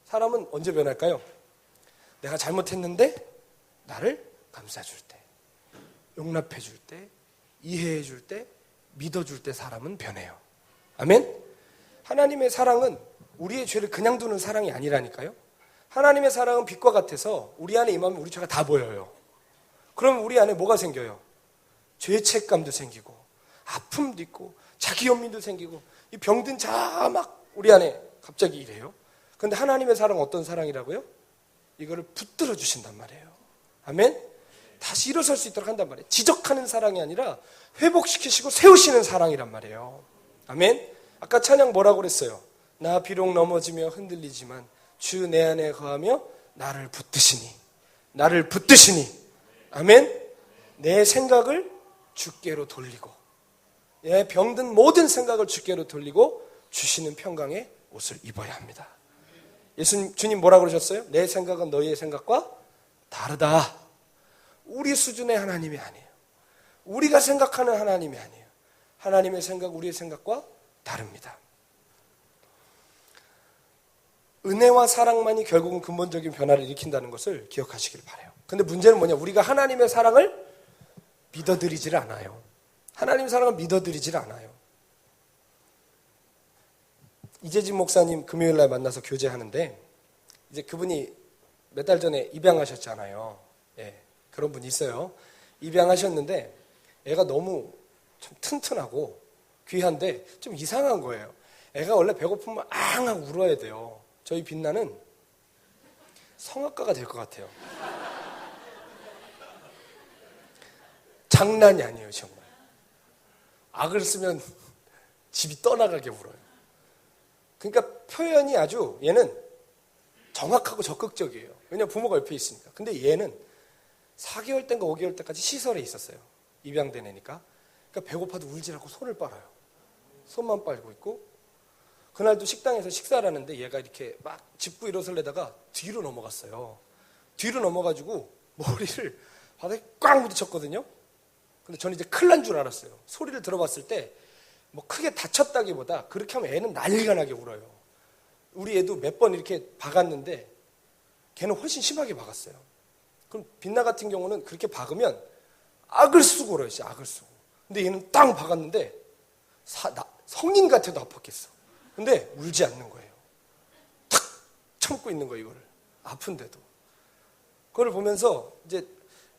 사람은 언제 변할까요? 내가 잘못했는데 나를 감싸줄 때, 용납해줄 때, 이해해줄 때, 믿어줄 때 사람은 변해요. 아멘? 하나님의 사랑은 우리의 죄를 그냥 두는 사랑이 아니라니까요. 하나님의 사랑은 빛과 같아서 우리 안에 임하면 우리 죄가 다 보여요. 그러면 우리 안에 뭐가 생겨요? 죄책감도 생기고 아픔도 있고 자기 연민도 생기고 이 병든 자 막 우리 안에 갑자기 이래요. 그런데 하나님의 사랑은 어떤 사랑이라고요? 이거를 붙들어 주신단 말이에요. 아멘? 다시 일어설 수 있도록 한단 말이에요. 지적하는 사랑이 아니라 회복시키시고 세우시는 사랑이란 말이에요. 아멘? 아까 찬양 뭐라고 그랬어요? 나 비록 넘어지며 흔들리지만 주 내 안에 거하며 나를 붙드시니 아멘? 내 생각을 주께로 돌리고 내 병든 모든 생각을 주께로 돌리고 주시는 평강의 옷을 입어야 합니다. 주님 뭐라고 그러셨어요? 내 생각은 너희의 생각과 다르다. 우리 수준의 하나님이 아니에요. 우리가 생각하는 하나님이 아니에요. 하나님의 생각, 우리의 생각과 다릅니다. 은혜와 사랑만이 결국은 근본적인 변화를 일으킨다는 것을 기억하시길 바라요. 근데 문제는 뭐냐? 우리가 하나님의 사랑을 믿어드리질 않아요. 하나님의 사랑을 믿어드리질 않아요. 이재진 목사님 금요일 날 만나서 교제하는데 이제 그분이 몇 달 전에 입양하셨잖아요. 예, 그런 분이 있어요. 입양하셨는데 애가 너무 좀 튼튼하고 귀한데 좀 이상한 거예요. 애가 원래 배고프면 앙앙 울어야 돼요. 저희 빛나는 성악가가 될 것 같아요. 장난이 아니에요, 정말. 악을 쓰면 집이 떠나가게 울어요. 그러니까 표현이 아주 얘는 정확하고 적극적이에요. 왜냐하면 부모가 옆에 있으니까. 근데 얘는 4개월 때인가 5개월 때까지 시설에 있었어요. 입양된 애니까. 그러니까 배고파도 울지 않고 손을 빨아요. 손만 빨고 있고. 그날도 식당에서 식사를 하는데 얘가 이렇게 막 짚고 일어서려다가 뒤로 넘어갔어요. 뒤로 넘어가지고 머리를 바닥에 꽉 부딪혔거든요. 근데 저는 이제 큰일 난 줄 알았어요. 소리를 들어봤을 때 뭐 크게 다쳤다기보다 그렇게 하면 애는 난리가 나게 울어요. 우리 애도 몇 번 이렇게 박았는데 걔는 훨씬 심하게 박았어요. 그럼 빛나 같은 경우는 그렇게 박으면 악을 쓰고 울어요. 진짜 악을 쓰고. 근데 얘는 땅 박았는데 성인 같아도 아팠겠어. 근데 울지 않는 거예요. 탁 참고 있는 거예요. 이거를. 아픈데도. 그걸 보면서 이제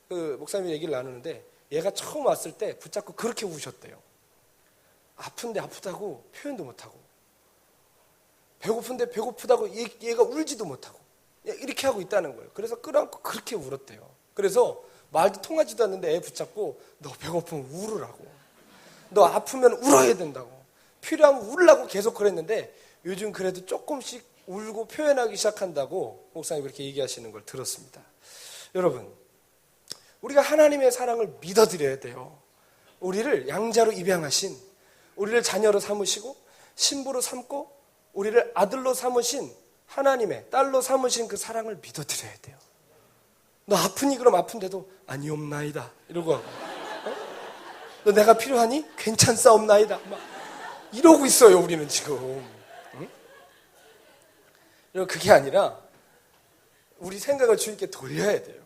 그 목사님이 얘기를 나누는데 얘가 처음 왔을 때 붙잡고 그렇게 우셨대요. 아픈데 아프다고 표현도 못하고 배고픈데 배고프다고 얘가 울지도 못하고 이렇게 하고 있다는 거예요. 그래서 끌어안고 그렇게 울었대요. 그래서 말도 통하지도 않는데 애 붙잡고 너 배고프면 울으라고. 너 아프면 울어야 된다고. 필요하면 울라고 계속 그랬는데 요즘 그래도 조금씩 울고 표현하기 시작한다고 목사님이 그렇게 얘기하시는 걸 들었습니다. 여러분, 우리가 하나님의 사랑을 믿어드려야 돼요. 우리를 양자로 입양하신, 우리를 자녀로 삼으시고 신부로 삼고 우리를 아들로 삼으신 하나님의 딸로 삼으신 그 사랑을 믿어드려야 돼요. 너 아프니? 그럼 아픈데도 아니옵나이다 이러고 하고, 너 내가 필요하니? 괜찮사옵나이다 막 이러고 있어요. 우리는 지금. 응? 그게 아니라 우리 생각을 주님께 돌려야 돼요.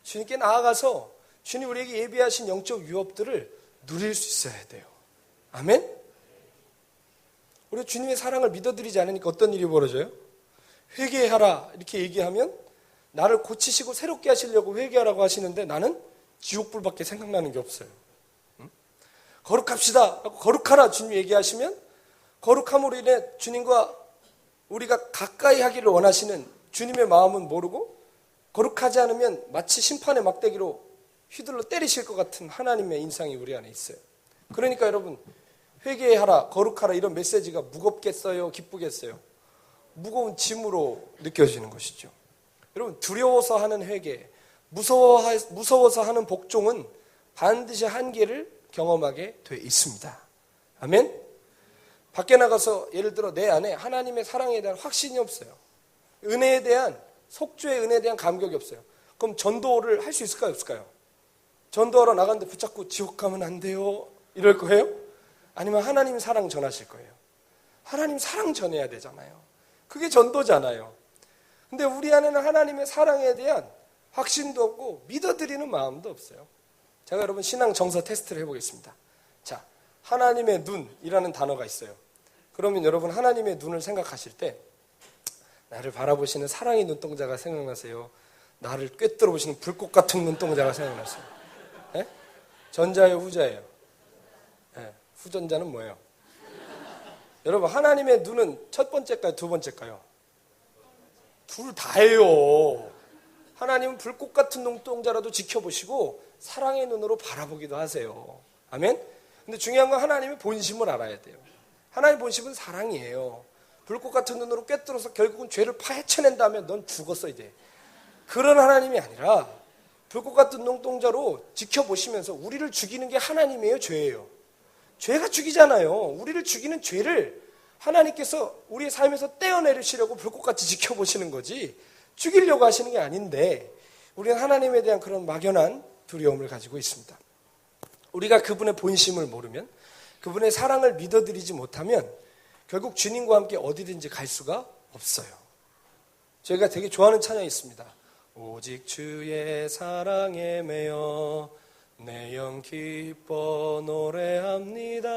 주님께 나아가서 주님 우리에게 예비하신 영적 유업들을 누릴 수 있어야 돼요. 아멘? 우리가 주님의 사랑을 믿어드리지 않으니까 어떤 일이 벌어져요? 회개하라 이렇게 얘기하면 나를 고치시고 새롭게 하시려고 회개하라고 하시는데 나는 지옥불밖에 생각나는 게 없어요. 응? 거룩합시다 라고 거룩하라 주님 얘기하시면 거룩함으로 인해 주님과 우리가 가까이 하기를 원하시는 주님의 마음은 모르고 거룩하지 않으면 마치 심판의 막대기로 휘둘러 때리실 것 같은 하나님의 인상이 우리 안에 있어요. 그러니까 여러분 회개하라 거룩하라 이런 메시지가 무겁겠어요? 기쁘겠어요? 무거운 짐으로 느껴지는 것이죠. 여러분 두려워서 하는 회개, 무서워서 하는 복종은 반드시 한계를 경험하게 돼 있습니다. 아멘? 밖에 나가서 예를 들어 내 안에 하나님의 사랑에 대한 확신이 없어요. 은혜에 대한 속죄의 은혜에 대한 감격이 없어요. 그럼 전도를 할 수 있을까요? 없을까요? 전도하러 나갔는데 붙잡고 지옥 가면 안 돼요 이럴 거예요? 아니면 하나님 사랑 전하실 거예요? 하나님 사랑 전해야 되잖아요. 그게 전도잖아요. 근데 우리 안에는 하나님의 사랑에 대한 확신도 없고 믿어드리는 마음도 없어요. 제가 여러분 신앙 정서 테스트를 해보겠습니다. 자, 하나님의 눈이라는 단어가 있어요. 그러면 여러분 하나님의 눈을 생각하실 때 나를 바라보시는 사랑의 눈동자가 생각나세요? 나를 꿰뚫어 보시는 불꽃 같은 눈동자가 생각나세요? 네? 전자예요, 후자예요? 네. 후전자는 뭐예요? 여러분, 하나님의 눈은 첫 번째일까요? 두 번째일까요? 둘 다예요. 하나님은 불꽃 같은 눈동자라도 지켜보시고 사랑의 눈으로 바라보기도 하세요. 아멘? 근데 중요한 건 하나님의 본심을 알아야 돼요. 하나님의 본심은 사랑이에요. 불꽃 같은 눈으로 꿰뚫어서 결국은 죄를 파헤쳐낸 다음에 넌 죽었어야 돼. 그런 하나님이 아니라 불꽃 같은 눈동자로 지켜보시면서 우리를 죽이는 게 하나님이에요, 죄예요? 죄가 죽이잖아요. 우리를 죽이는 죄를 하나님께서 우리의 삶에서 떼어내리시려고 불꽃같이 지켜보시는 거지 죽이려고 하시는 게 아닌데 우리는 하나님에 대한 그런 막연한 두려움을 가지고 있습니다. 우리가 그분의 본심을 모르면, 그분의 사랑을 믿어드리지 못하면 결국 주님과 함께 어디든지 갈 수가 없어요. 저희가 되게 좋아하는 찬양이 있습니다. 오직 주의 사랑에 매여 내 영 기뻐 노래합니다.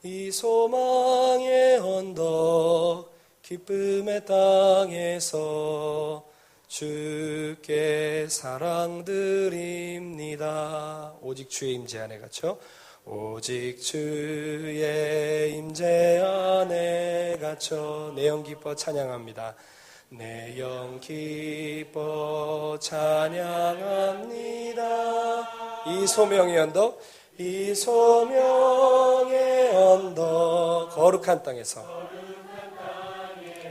이 소망의 언덕 기쁨의 땅에서 주께 사랑드립니다. 오직 주의 임재 안에 갇혀, 오직 주의 임재 안에 갇혀 내 영 기뻐 찬양합니다. 내 영 기뻐 찬양합니다. 이 소명의 언덕, 이 소명의 언덕 거룩한 땅에서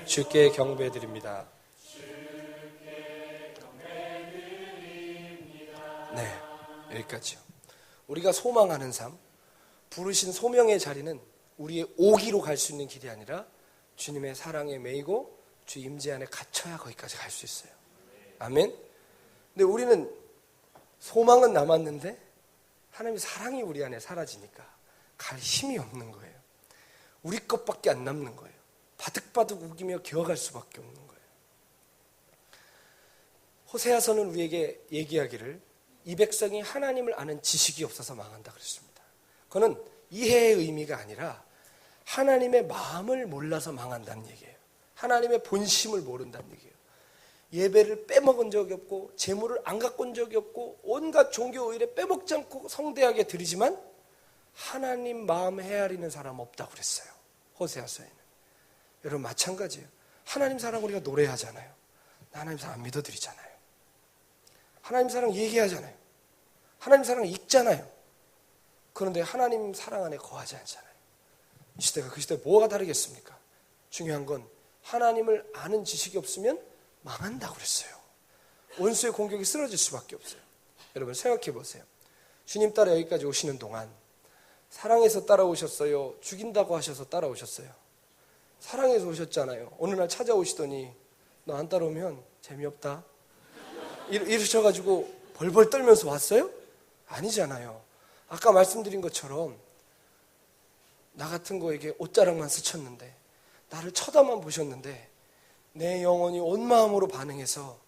주께 경배드립니다. 네, 여기까지요. 우리가 소망하는 삶, 부르신 소명의 자리는 우리의 오기로 갈 수 있는 길이 아니라 주님의 사랑에 매이고 주 임재 안에 갇혀야 거기까지 갈 수 있어요. 아멘. 근데 우리는 소망은 남았는데 하나님의 사랑이 우리 안에 사라지니까 갈 힘이 없는 거예요. 우리 것밖에 안 남는 거예요. 바득바득 우기며 기어갈 수밖에 없는 거예요. 호세아서는 우리에게 얘기하기를 이 백성이 하나님을 아는 지식이 없어서 망한다 그랬습니다. 그거는 이해의 의미가 아니라 하나님의 마음을 몰라서 망한다는 얘기예요. 하나님의 본심을 모른다는 얘기예요. 예배를 빼먹은 적이 없고 재물을 안 갖고 온 적이 없고 온갖 종교 의례 빼먹지 않고 성대하게 드리지만 하나님 마음 헤아리는 사람 없다고 그랬어요. 호세아서에는. 여러분 마찬가지예요. 하나님 사랑 우리가 노래하잖아요. 하나님 사랑 안 믿어드리잖아요. 하나님 사랑 얘기하잖아요. 하나님 사랑 읽잖아요. 그런데 하나님 사랑 안에 거하지 않잖아요. 이 시대가 그 시대 뭐가 다르겠습니까? 중요한 건 하나님을 아는 지식이 없으면 망한다고 그랬어요. 원수의 공격이 쓰러질 수밖에 없어요. 여러분 생각해 보세요. 주님 따라 여기까지 오시는 동안 사랑해서 따라오셨어요? 죽인다고 하셔서 따라오셨어요? 사랑해서 오셨잖아요. 어느 날 찾아오시더니 너 안 따라오면 재미없다 이러셔가지고 벌벌 떨면서 왔어요? 아니잖아요. 아까 말씀드린 것처럼 나 같은 거에게 옷자락만 스쳤는데 나를 쳐다만 보셨는데 내 영혼이 온 마음으로 반응해서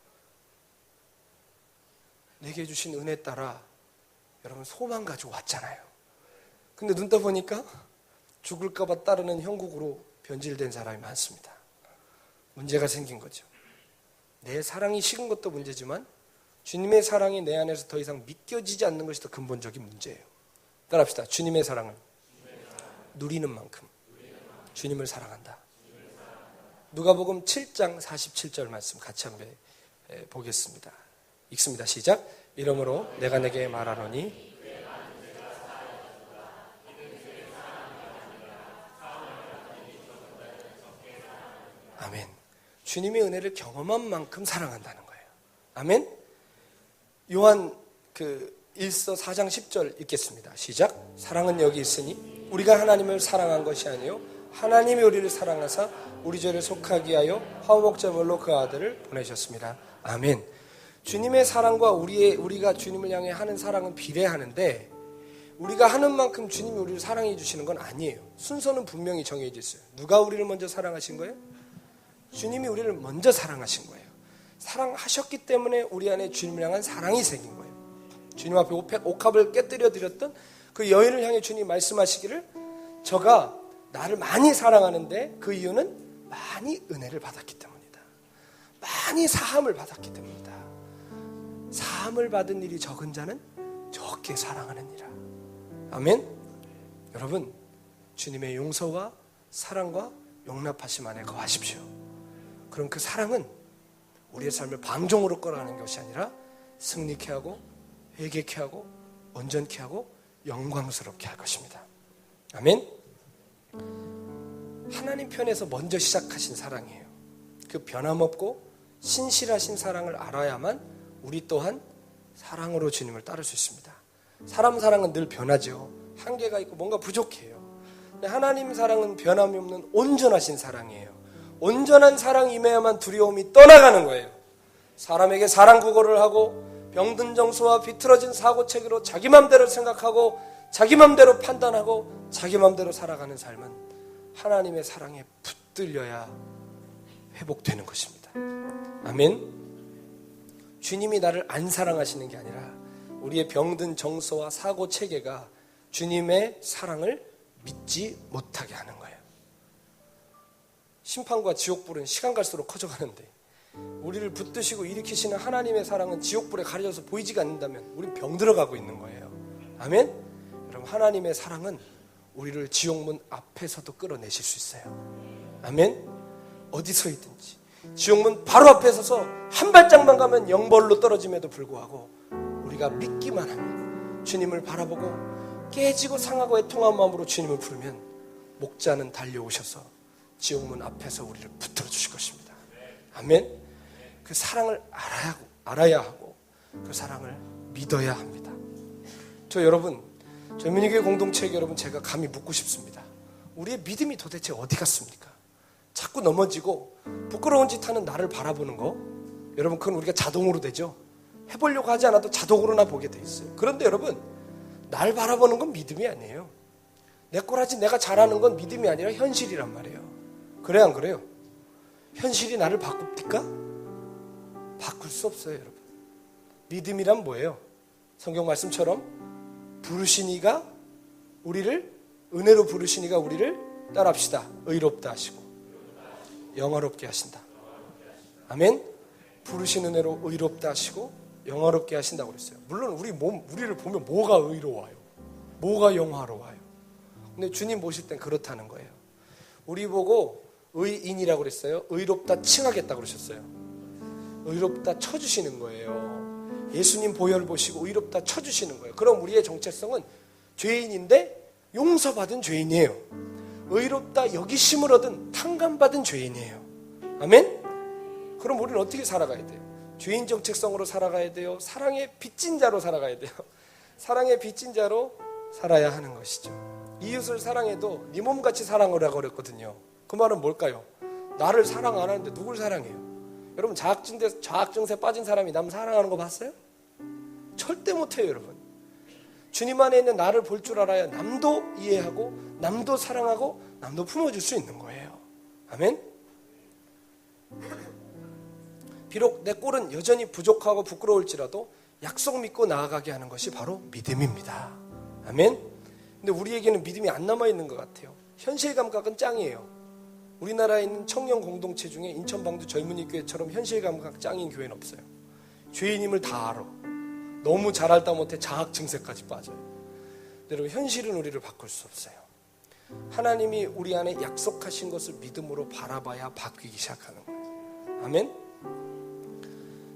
내게 주신 은혜 따라 여러분 소망 가지고 왔잖아요. 근데 눈 떠보니까 죽을까 봐 따르는 형국으로 변질된 사람이 많습니다. 문제가 생긴 거죠. 내 사랑이 식은 것도 문제지만 주님의 사랑이 내 안에서 더 이상 믿겨지지 않는 것이 더 근본적인 문제예요. 따라합시다. 주님의 사랑을 누리는 만큼 주님을 사랑한다. 누가복음 7장 47절 말씀 같이 한번 보겠습니다. 읽습니다. 시작. 이러므로 내가 내게 말하노니 아멘. 주님의 은혜를 경험한 만큼 사랑한다는 거예요. 아멘. 요한 1서 4장 10절 읽겠습니다. 시작. 사랑은 여기 있으니 우리가 하나님을 사랑한 것이 아니요 하나님이 우리를 사랑하사 우리 죄를 속하게 하여 화목제물로 그 아들을 보내셨습니다. 아멘. 주님의 사랑과 우리가 주님을 향해 하는 사랑은 비례하는데 우리가 하는 만큼 주님이 우리를 사랑해 주시는 건 아니에요. 순서는 분명히 정해져 있어요. 누가 우리를 먼저 사랑하신 거예요? 주님이 우리를 먼저 사랑하신 거예요. 사랑하셨기 때문에 우리 안에 주님을 향한 사랑이 생긴 거예요. 주님 앞에 옥합을 깨뜨려 드렸던 그 여인을 향해 주님이 말씀하시기를 저가 나를 많이 사랑하는데 그 이유는 많이 은혜를 받았기 때문이다. 많이 사함을 받았기 때문이다. 사함을 받은 일이 적은 자는 적게 사랑하는 이라. 아멘. 여러분, 주님의 용서와 사랑과 용납하심 안에 거하십시오. 그럼 그 사랑은 우리의 삶을 방종으로 끌어가는 것이 아니라 승리케 하고 회개케 하고 온전케 하고 영광스럽게 할 것입니다. 아멘. 하나님 편에서 먼저 시작하신 사랑이에요. 그 변함없고 신실하신 사랑을 알아야만 우리 또한 사랑으로 주님을 따를 수 있습니다. 사람 사랑은 늘 변하죠. 한계가 있고 뭔가 부족해요. 근데 하나님 사랑은 변함이 없는 온전하신 사랑이에요. 온전한 사랑이 임해야만 두려움이 떠나가는 거예요. 사람에게 사랑 구걸을 하고 병든 정서와 비틀어진 사고체계로 자기 맘대로 생각하고 자기 맘대로 판단하고 자기 맘대로 살아가는 삶은 하나님의 사랑에 붙들려야 회복되는 것입니다. 아멘. 주님이 나를 안 사랑하시는 게 아니라 우리의 병든 정서와 사고체계가 주님의 사랑을 믿지 못하게 하는 거예요. 심판과 지옥불은 시간 갈수록 커져가는데 우리를 붙드시고 일으키시는 하나님의 사랑은 지옥불에 가려져서 보이지가 않는다면 우린 병들어가고 있는 거예요. 아멘? 여러분, 하나님의 사랑은 우리를 지옥문 앞에서도 끌어내실 수 있어요. 아멘? 어디서 있든지 지옥문 바로 앞에 서서 한 발짝만 가면 영벌로 떨어짐에도 불구하고 우리가 믿기만 하면 주님을 바라보고 깨지고 상하고 애통한 마음으로 주님을 부르면 목자는 달려오셔서 지옥문 앞에서 우리를 붙들어 주실 것입니다. 아멘. 그 사랑을 알아야 하고 그 사랑을 믿어야 합니다. 여러분, 민희교회 공동체에게 여러분 제가 감히 묻고 싶습니다. 우리의 믿음이 도대체 어디 갔습니까? 자꾸 넘어지고 부끄러운 짓 하는 나를 바라보는 거, 여러분 그건 우리가 자동으로 되죠. 해보려고 하지 않아도 자동으로나 보게 돼 있어요. 그런데 여러분, 날 바라보는 건 믿음이 아니에요. 내 꼬라지 내가 잘하는 건 믿음이 아니라 현실이란 말이에요. 그래요, 안 그래요? 현실이 나를 바꿉니까? 바꿀 수 없어요, 여러분. 믿음이란 뭐예요? 성경 말씀처럼 부르신 이가 우리를, 은혜로 부르신 이가 우리를 따라합시다. 의롭다 하시고 영화롭게 하신다. 아멘. 부르신 은혜로 의롭다 하시고 영화롭게 하신다고 그랬어요. 물론 우리를 보면 뭐가 의로워요? 뭐가 영화로워요? 근데 주님 보실 땐 그렇다는 거예요. 우리 보고 의인이라고 그랬어요. 의롭다 칭하겠다고 그러셨어요. 의롭다 쳐주시는 거예요. 예수님 보혈 보시고 의롭다 쳐주시는 거예요. 그럼 우리의 정체성은 죄인인데 용서받은 죄인이에요. 의롭다 여기심을 얻은 탕감받은 죄인이에요. 아멘? 그럼 우리는 어떻게 살아가야 돼요? 죄인 정체성으로 살아가야 돼요. 사랑의 빚진 자로 살아가야 돼요. 사랑의 빚진 자로 살아야 하는 것이죠. 이웃을 사랑해도 네 몸같이 사랑하라고 그랬거든요. 그 말은 뭘까요? 나를 사랑 안 하는데 누굴 사랑해요? 여러분, 자학증세 빠진 사람이 남 사랑하는 거 봤어요? 절대 못해요, 여러분. 주님 안에 있는 나를 볼 줄 알아야 남도 이해하고 남도 사랑하고 남도 품어줄 수 있는 거예요. 아멘? 비록 내 꼴은 여전히 부족하고 부끄러울지라도 약속 믿고 나아가게 하는 것이 바로 믿음입니다. 아멘? 근데 우리에게는 믿음이 안 남아있는 것 같아요. 현실 감각은 짱이에요. 우리나라에 있는 청년 공동체 중에 인천방도 젊은이교회처럼 현실 감각 짱인 교회는 없어요. 죄인임을 다 알아. 너무 잘 알다 못해 자학 증세까지 빠져요. 여러분, 현실은 우리를 바꿀 수 없어요. 하나님이 우리 안에 약속하신 것을 믿음으로 바라봐야 바뀌기 시작하는 거예요. 아멘?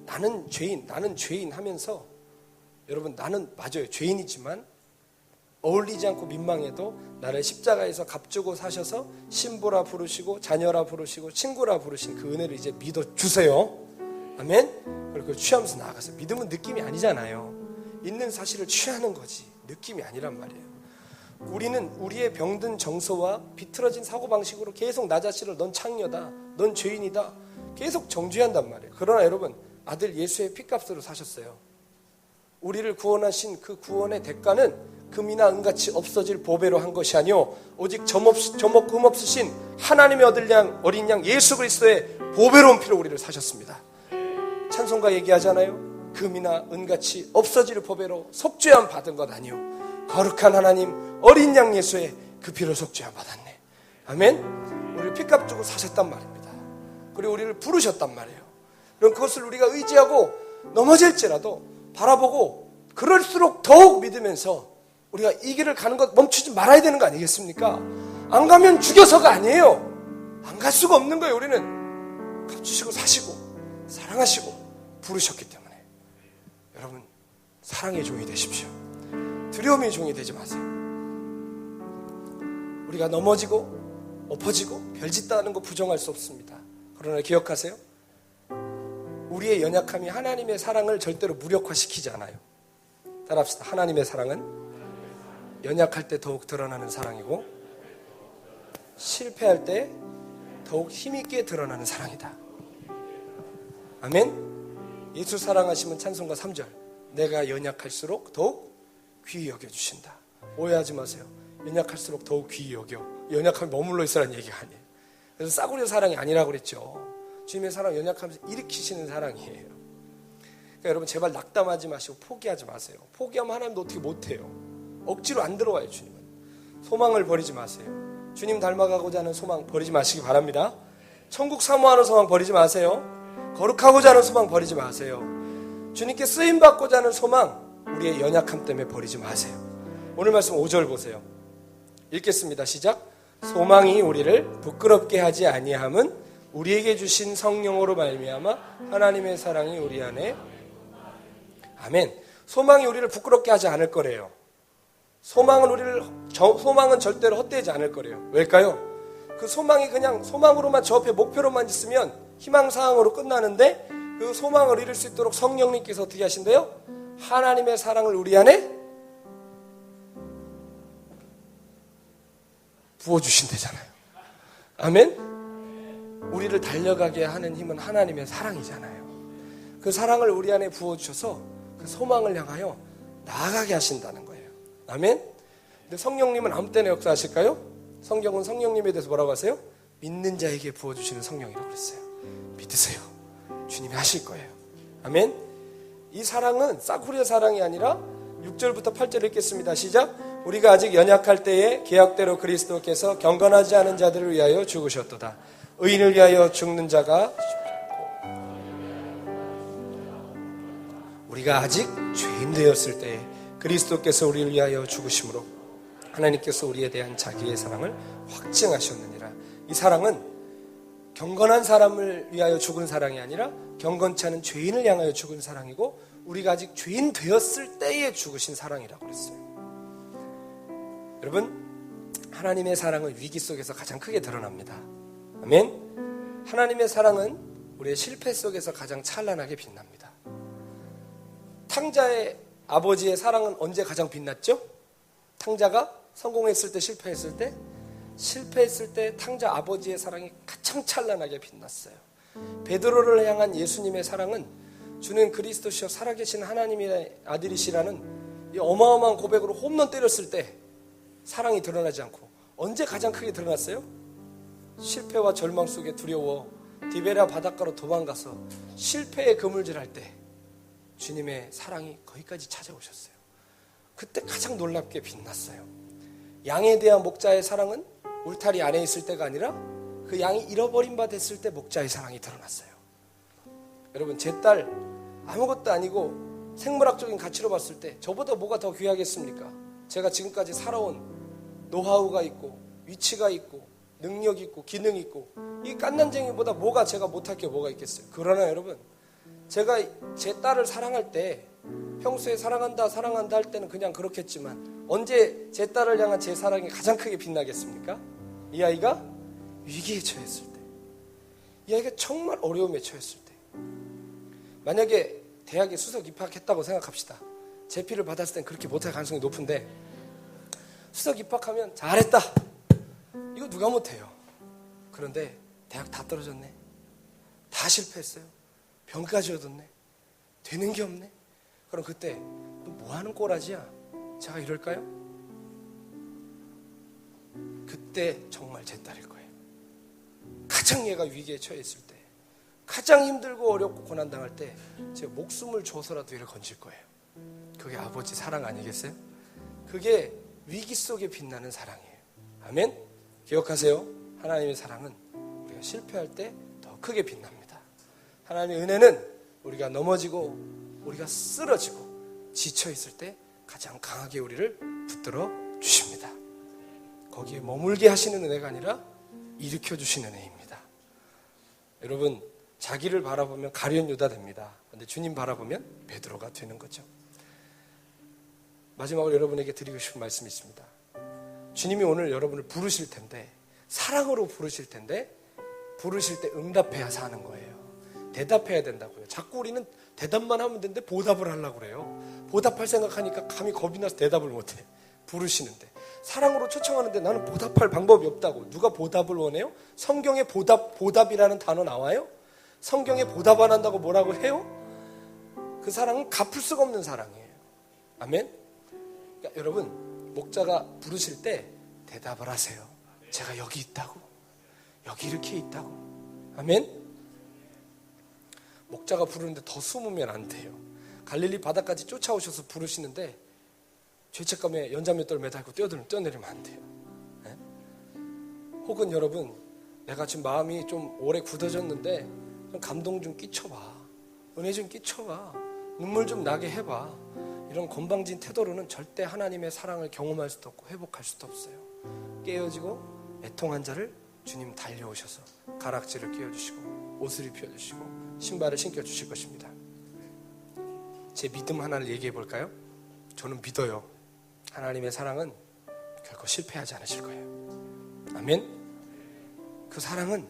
나는 죄인 하면서 여러분, 나는 맞아요. 죄인이지만 어울리지 않고 민망해도 나를 십자가에서 값주고 사셔서 신부라 부르시고 자녀라 부르시고 친구라 부르신 그 은혜를 이제 믿어주세요. 아멘? 그리고 취하면서 나아가세요. 믿음은 느낌이 아니잖아요. 있는 사실을 취하는 거지 느낌이 아니란 말이에요. 우리는 우리의 병든 정서와 비틀어진 사고방식으로 계속 나 자신을 넌 창녀다, 넌 죄인이다 계속 정죄한단 말이에요. 그러나 여러분, 아들 예수의 피값으로 사셨어요. 우리를 구원하신 그 구원의 대가는 금이나 은같이 없어질 보배로 한 것이 아니요 오직 점없 흠없으신 하나님의 어린 양 예수 그리스도의 보배로운 피로 우리를 사셨습니다. 찬송가 얘기하잖아요. 금이나 은같이 없어질 보배로 속죄함 받은 것 아니요 거룩한 하나님 어린 양 예수의 그 피로 속죄함 받았네. 아멘. 우리를 피값 주고 사셨단 말입니다. 그리고 우리를 부르셨단 말이에요. 그럼 그것을 우리가 의지하고 넘어질지라도 바라보고 그럴수록 더욱 믿으면서 우리가 이 길을 가는 것 멈추지 말아야 되는 거 아니겠습니까? 안 가면 죽여서가 아니에요. 안 갈 수가 없는 거예요. 우리는 값주시고 사시고 사랑하시고 부르셨기 때문에. 여러분, 사랑의 종이 되십시오. 두려움의 종이 되지 마세요. 우리가 넘어지고 엎어지고 별짓다는 거 부정할 수 없습니다. 그러나 기억하세요. 우리의 연약함이 하나님의 사랑을 절대로 무력화시키지 않아요. 따라합시다. 하나님의 사랑은 연약할 때 더욱 드러나는 사랑이고 실패할 때 더욱 힘있게 드러나는 사랑이다. 아멘. 예수 사랑하시면 찬송가 3절. 내가 연약할수록 더욱 귀히 여겨주신다. 오해하지 마세요. 연약할수록 더욱 귀히 여겨. 연약하면 머물러 있으라는 얘기가 아니에요. 그래서 싸구려 사랑이 아니라고 그랬죠. 주님의 사랑 연약하면서 일으키시는 사랑이에요. 그러니까 여러분 제발 낙담하지 마시고 포기하지 마세요. 포기하면 하나님도 어떻게 못해요. 억지로 안 들어와요. 주님은. 소망을 버리지 마세요. 주님 닮아가고자 하는 소망 버리지 마시기 바랍니다. 천국 사모하는 소망 버리지 마세요. 거룩하고자 하는 소망 버리지 마세요. 주님께 쓰임받고자 하는 소망 우리의 연약함 때문에 버리지 마세요. 오늘 말씀 5절 보세요. 읽겠습니다. 시작. 소망이 우리를 부끄럽게 하지 아니함은 우리에게 주신 성령으로 말미암아 하나님의 사랑이 우리 안에. 아멘. 소망이 우리를 부끄럽게 하지 않을 거래요. 소망은 절대로 헛되지 않을 거래요. 왜일까요? 그 소망이 그냥 소망으로만 저 앞에 목표로만 있으면 희망사항으로 끝나는데 그 소망을 이룰 수 있도록 성령님께서 어떻게 하신대요? 하나님의 사랑을 우리 안에 부어주신대잖아요. 아멘? 우리를 달려가게 하는 힘은 하나님의 사랑이잖아요. 그 사랑을 우리 안에 부어주셔서 그 소망을 향하여 나아가게 하신다는 거예요. 아멘? 근데 성령님은 아무 때나 역사하실까요? 성경은 성령님에 대해서 뭐라고 하세요? 믿는 자에게 부어주시는 성령이라고 그랬어요. 믿으세요. 주님이 하실 거예요. 아멘? 이 사랑은 싸구려 사랑이 아니라 6절부터 8절 읽겠습니다. 시작. 우리가 아직 연약할 때에 계약대로 그리스도께서 경건하지 않은 자들을 위하여 죽으셨도다. 의인을 위하여 죽는 자가 우리가 아직 죄인 되었을 때에 그리스도께서 우리를 위하여 죽으심으로 하나님께서 우리에 대한 자기의 사랑을 확증하셨느니라. 이 사랑은 경건한 사람을 위하여 죽은 사랑이 아니라 경건치 않은 죄인을 향하여 죽은 사랑이고 우리가 아직 죄인 되었을 때에 죽으신 사랑이라고 그랬어요. 여러분, 하나님의 사랑은 위기 속에서 가장 크게 드러납니다. 아멘. 하나님의 사랑은 우리의 실패 속에서 가장 찬란하게 빛납니다. 탕자의 아버지의 사랑은 언제 가장 빛났죠? 탕자가 성공했을 때, 실패했을 때? 실패했을 때 탕자 아버지의 사랑이 가장 찬란하게 빛났어요. 베드로를 향한 예수님의 사랑은 주는 그리스도시여 살아계신 하나님의 아들이시라는 이 어마어마한 고백으로 홈런 때렸을 때 사랑이 드러나지 않고 언제 가장 크게 드러났어요? 실패와 절망 속에 두려워 디베라 바닷가로 도망가서 실패의 그물질할 때 주님의 사랑이 거기까지 찾아오셨어요. 그때 가장 놀랍게 빛났어요. 양에 대한 목자의 사랑은 울타리 안에 있을 때가 아니라 그 양이 잃어버린 바 됐을 때 목자의 사랑이 드러났어요. 여러분, 제 딸 아무것도 아니고 생물학적인 가치로 봤을 때 저보다 뭐가 더 귀하겠습니까? 제가 지금까지 살아온 노하우가 있고 위치가 있고 능력 있고 기능 있고 이 깐난쟁이보다 뭐가 제가 못할 게 뭐가 있겠어요. 그러나 여러분, 제가 제 딸을 사랑할 때 평소에 사랑한다 할 때는 그냥 그렇겠지만 언제 제 딸을 향한 제 사랑이 가장 크게 빛나겠습니까? 이 아이가 위기에 처했을 때, 이 아이가 정말 어려움에 처했을 때. 만약에 대학에 수석 입학했다고 생각합시다. 제피를 받았을 땐 그렇게 못할 가능성이 높은데 수석 입학하면 잘했다, 이거 누가 못해요. 그런데 대학 다 떨어졌네, 다 실패했어요, 병까지 얻었네, 되는 게 없네. 그럼 그때 너 뭐하는 꼬라지야? 제가 이럴까요? 그때 정말 제 딸일 거예요. 가장 얘가 위기에 처했을 때, 가장 힘들고 어렵고 고난당할 때 제가 목숨을 줘서라도 얘를 건질 거예요. 그게 아버지 사랑 아니겠어요? 그게 위기 속에 빛나는 사랑이에요. 아멘? 기억하세요. 하나님의 사랑은 우리가 실패할 때 더 크게 빛납니다. 하나님의 은혜는 우리가 넘어지고 우리가 쓰러지고 지쳐있을 때 가장 강하게 우리를 붙들어 주십니다. 거기에 머물게 하시는 은혜가 아니라 일으켜 주시는 은혜입니다. 여러분, 자기를 바라보면 가룟 유다 됩니다. 그런데 주님 바라보면 베드로가 되는 거죠. 마지막으로 여러분에게 드리고 싶은 말씀이 있습니다. 주님이 오늘 여러분을 부르실 텐데, 사랑으로 부르실 텐데, 부르실 때 응답해야 사는 거예요. 대답해야 된다고요. 자꾸 우리는 대답만 하면 되는데 보답을 하려고 그래요. 보답할 생각하니까 감히 겁이 나서 대답을 못해. 부르시는데. 사랑으로 초청하는데 나는 보답할 방법이 없다고. 누가 보답을 원해요? 성경에 보답이라는 단어 나와요? 성경에 보답 안 한다고 뭐라고 해요? 그 사랑은 갚을 수가 없는 사랑이에요. 아멘? 그러니까 여러분, 목자가 부르실 때 대답을 하세요. 제가 여기 있다고. 여기 이렇게 있다고. 아멘? 목자가 부르는데 더 숨으면 안 돼요. 갈릴리 바다까지 쫓아오셔서 부르시는데 죄책감에 연자맷돌 매달고 뛰어내리면 안 돼요. 네? 혹은 여러분, 내가 지금 마음이 좀 오래 굳어졌는데 좀 감동 좀 끼쳐봐. 은혜 좀 끼쳐봐. 눈물 좀 나게 해봐. 이런 건방진 태도로는 절대 하나님의 사랑을 경험할 수도 없고 회복할 수도 없어요. 깨어지고 애통한 자를 주님 달려오셔서 가락지를 끼워주시고 옷을 입혀주시고 신발을 신겨주실 것입니다. 제 믿음 하나를 얘기해 볼까요? 저는 믿어요. 하나님의 사랑은 결코 실패하지 않으실 거예요. 아멘. 그 사랑은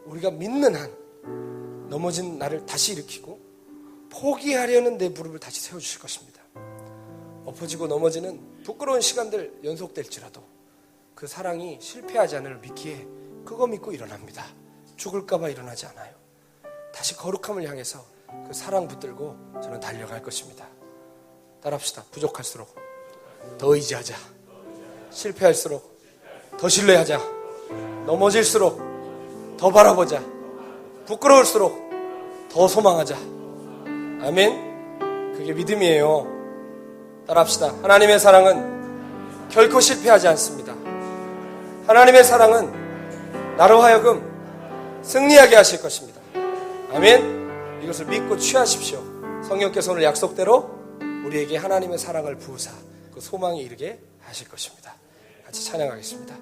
우리가 믿는 한 넘어진 나를 다시 일으키고 포기하려는 내 무릎을 다시 세워주실 것입니다. 엎어지고 넘어지는 부끄러운 시간들 연속될지라도 그 사랑이 실패하지 않을 믿기에 그거 믿고 일어납니다. 죽을까 봐 일어나지 않아요. 다시 거룩함을 향해서 그 사랑 붙들고 저는 달려갈 것입니다. 따라합시다. 부족할수록 더 의지하자. 실패할수록 더 신뢰하자. 넘어질수록 더 바라보자. 부끄러울수록 더 소망하자. 아멘. 그게 믿음이에요. 따라합시다. 하나님의 사랑은 결코 실패하지 않습니다. 하나님의 사랑은 나로 하여금 승리하게 하실 것입니다. 아멘. 이것을 믿고 취하십시오. 성령께서 오늘 약속대로 우리에게 하나님의 사랑을 부으사 그 소망에 이르게 하실 것입니다. 같이 찬양하겠습니다.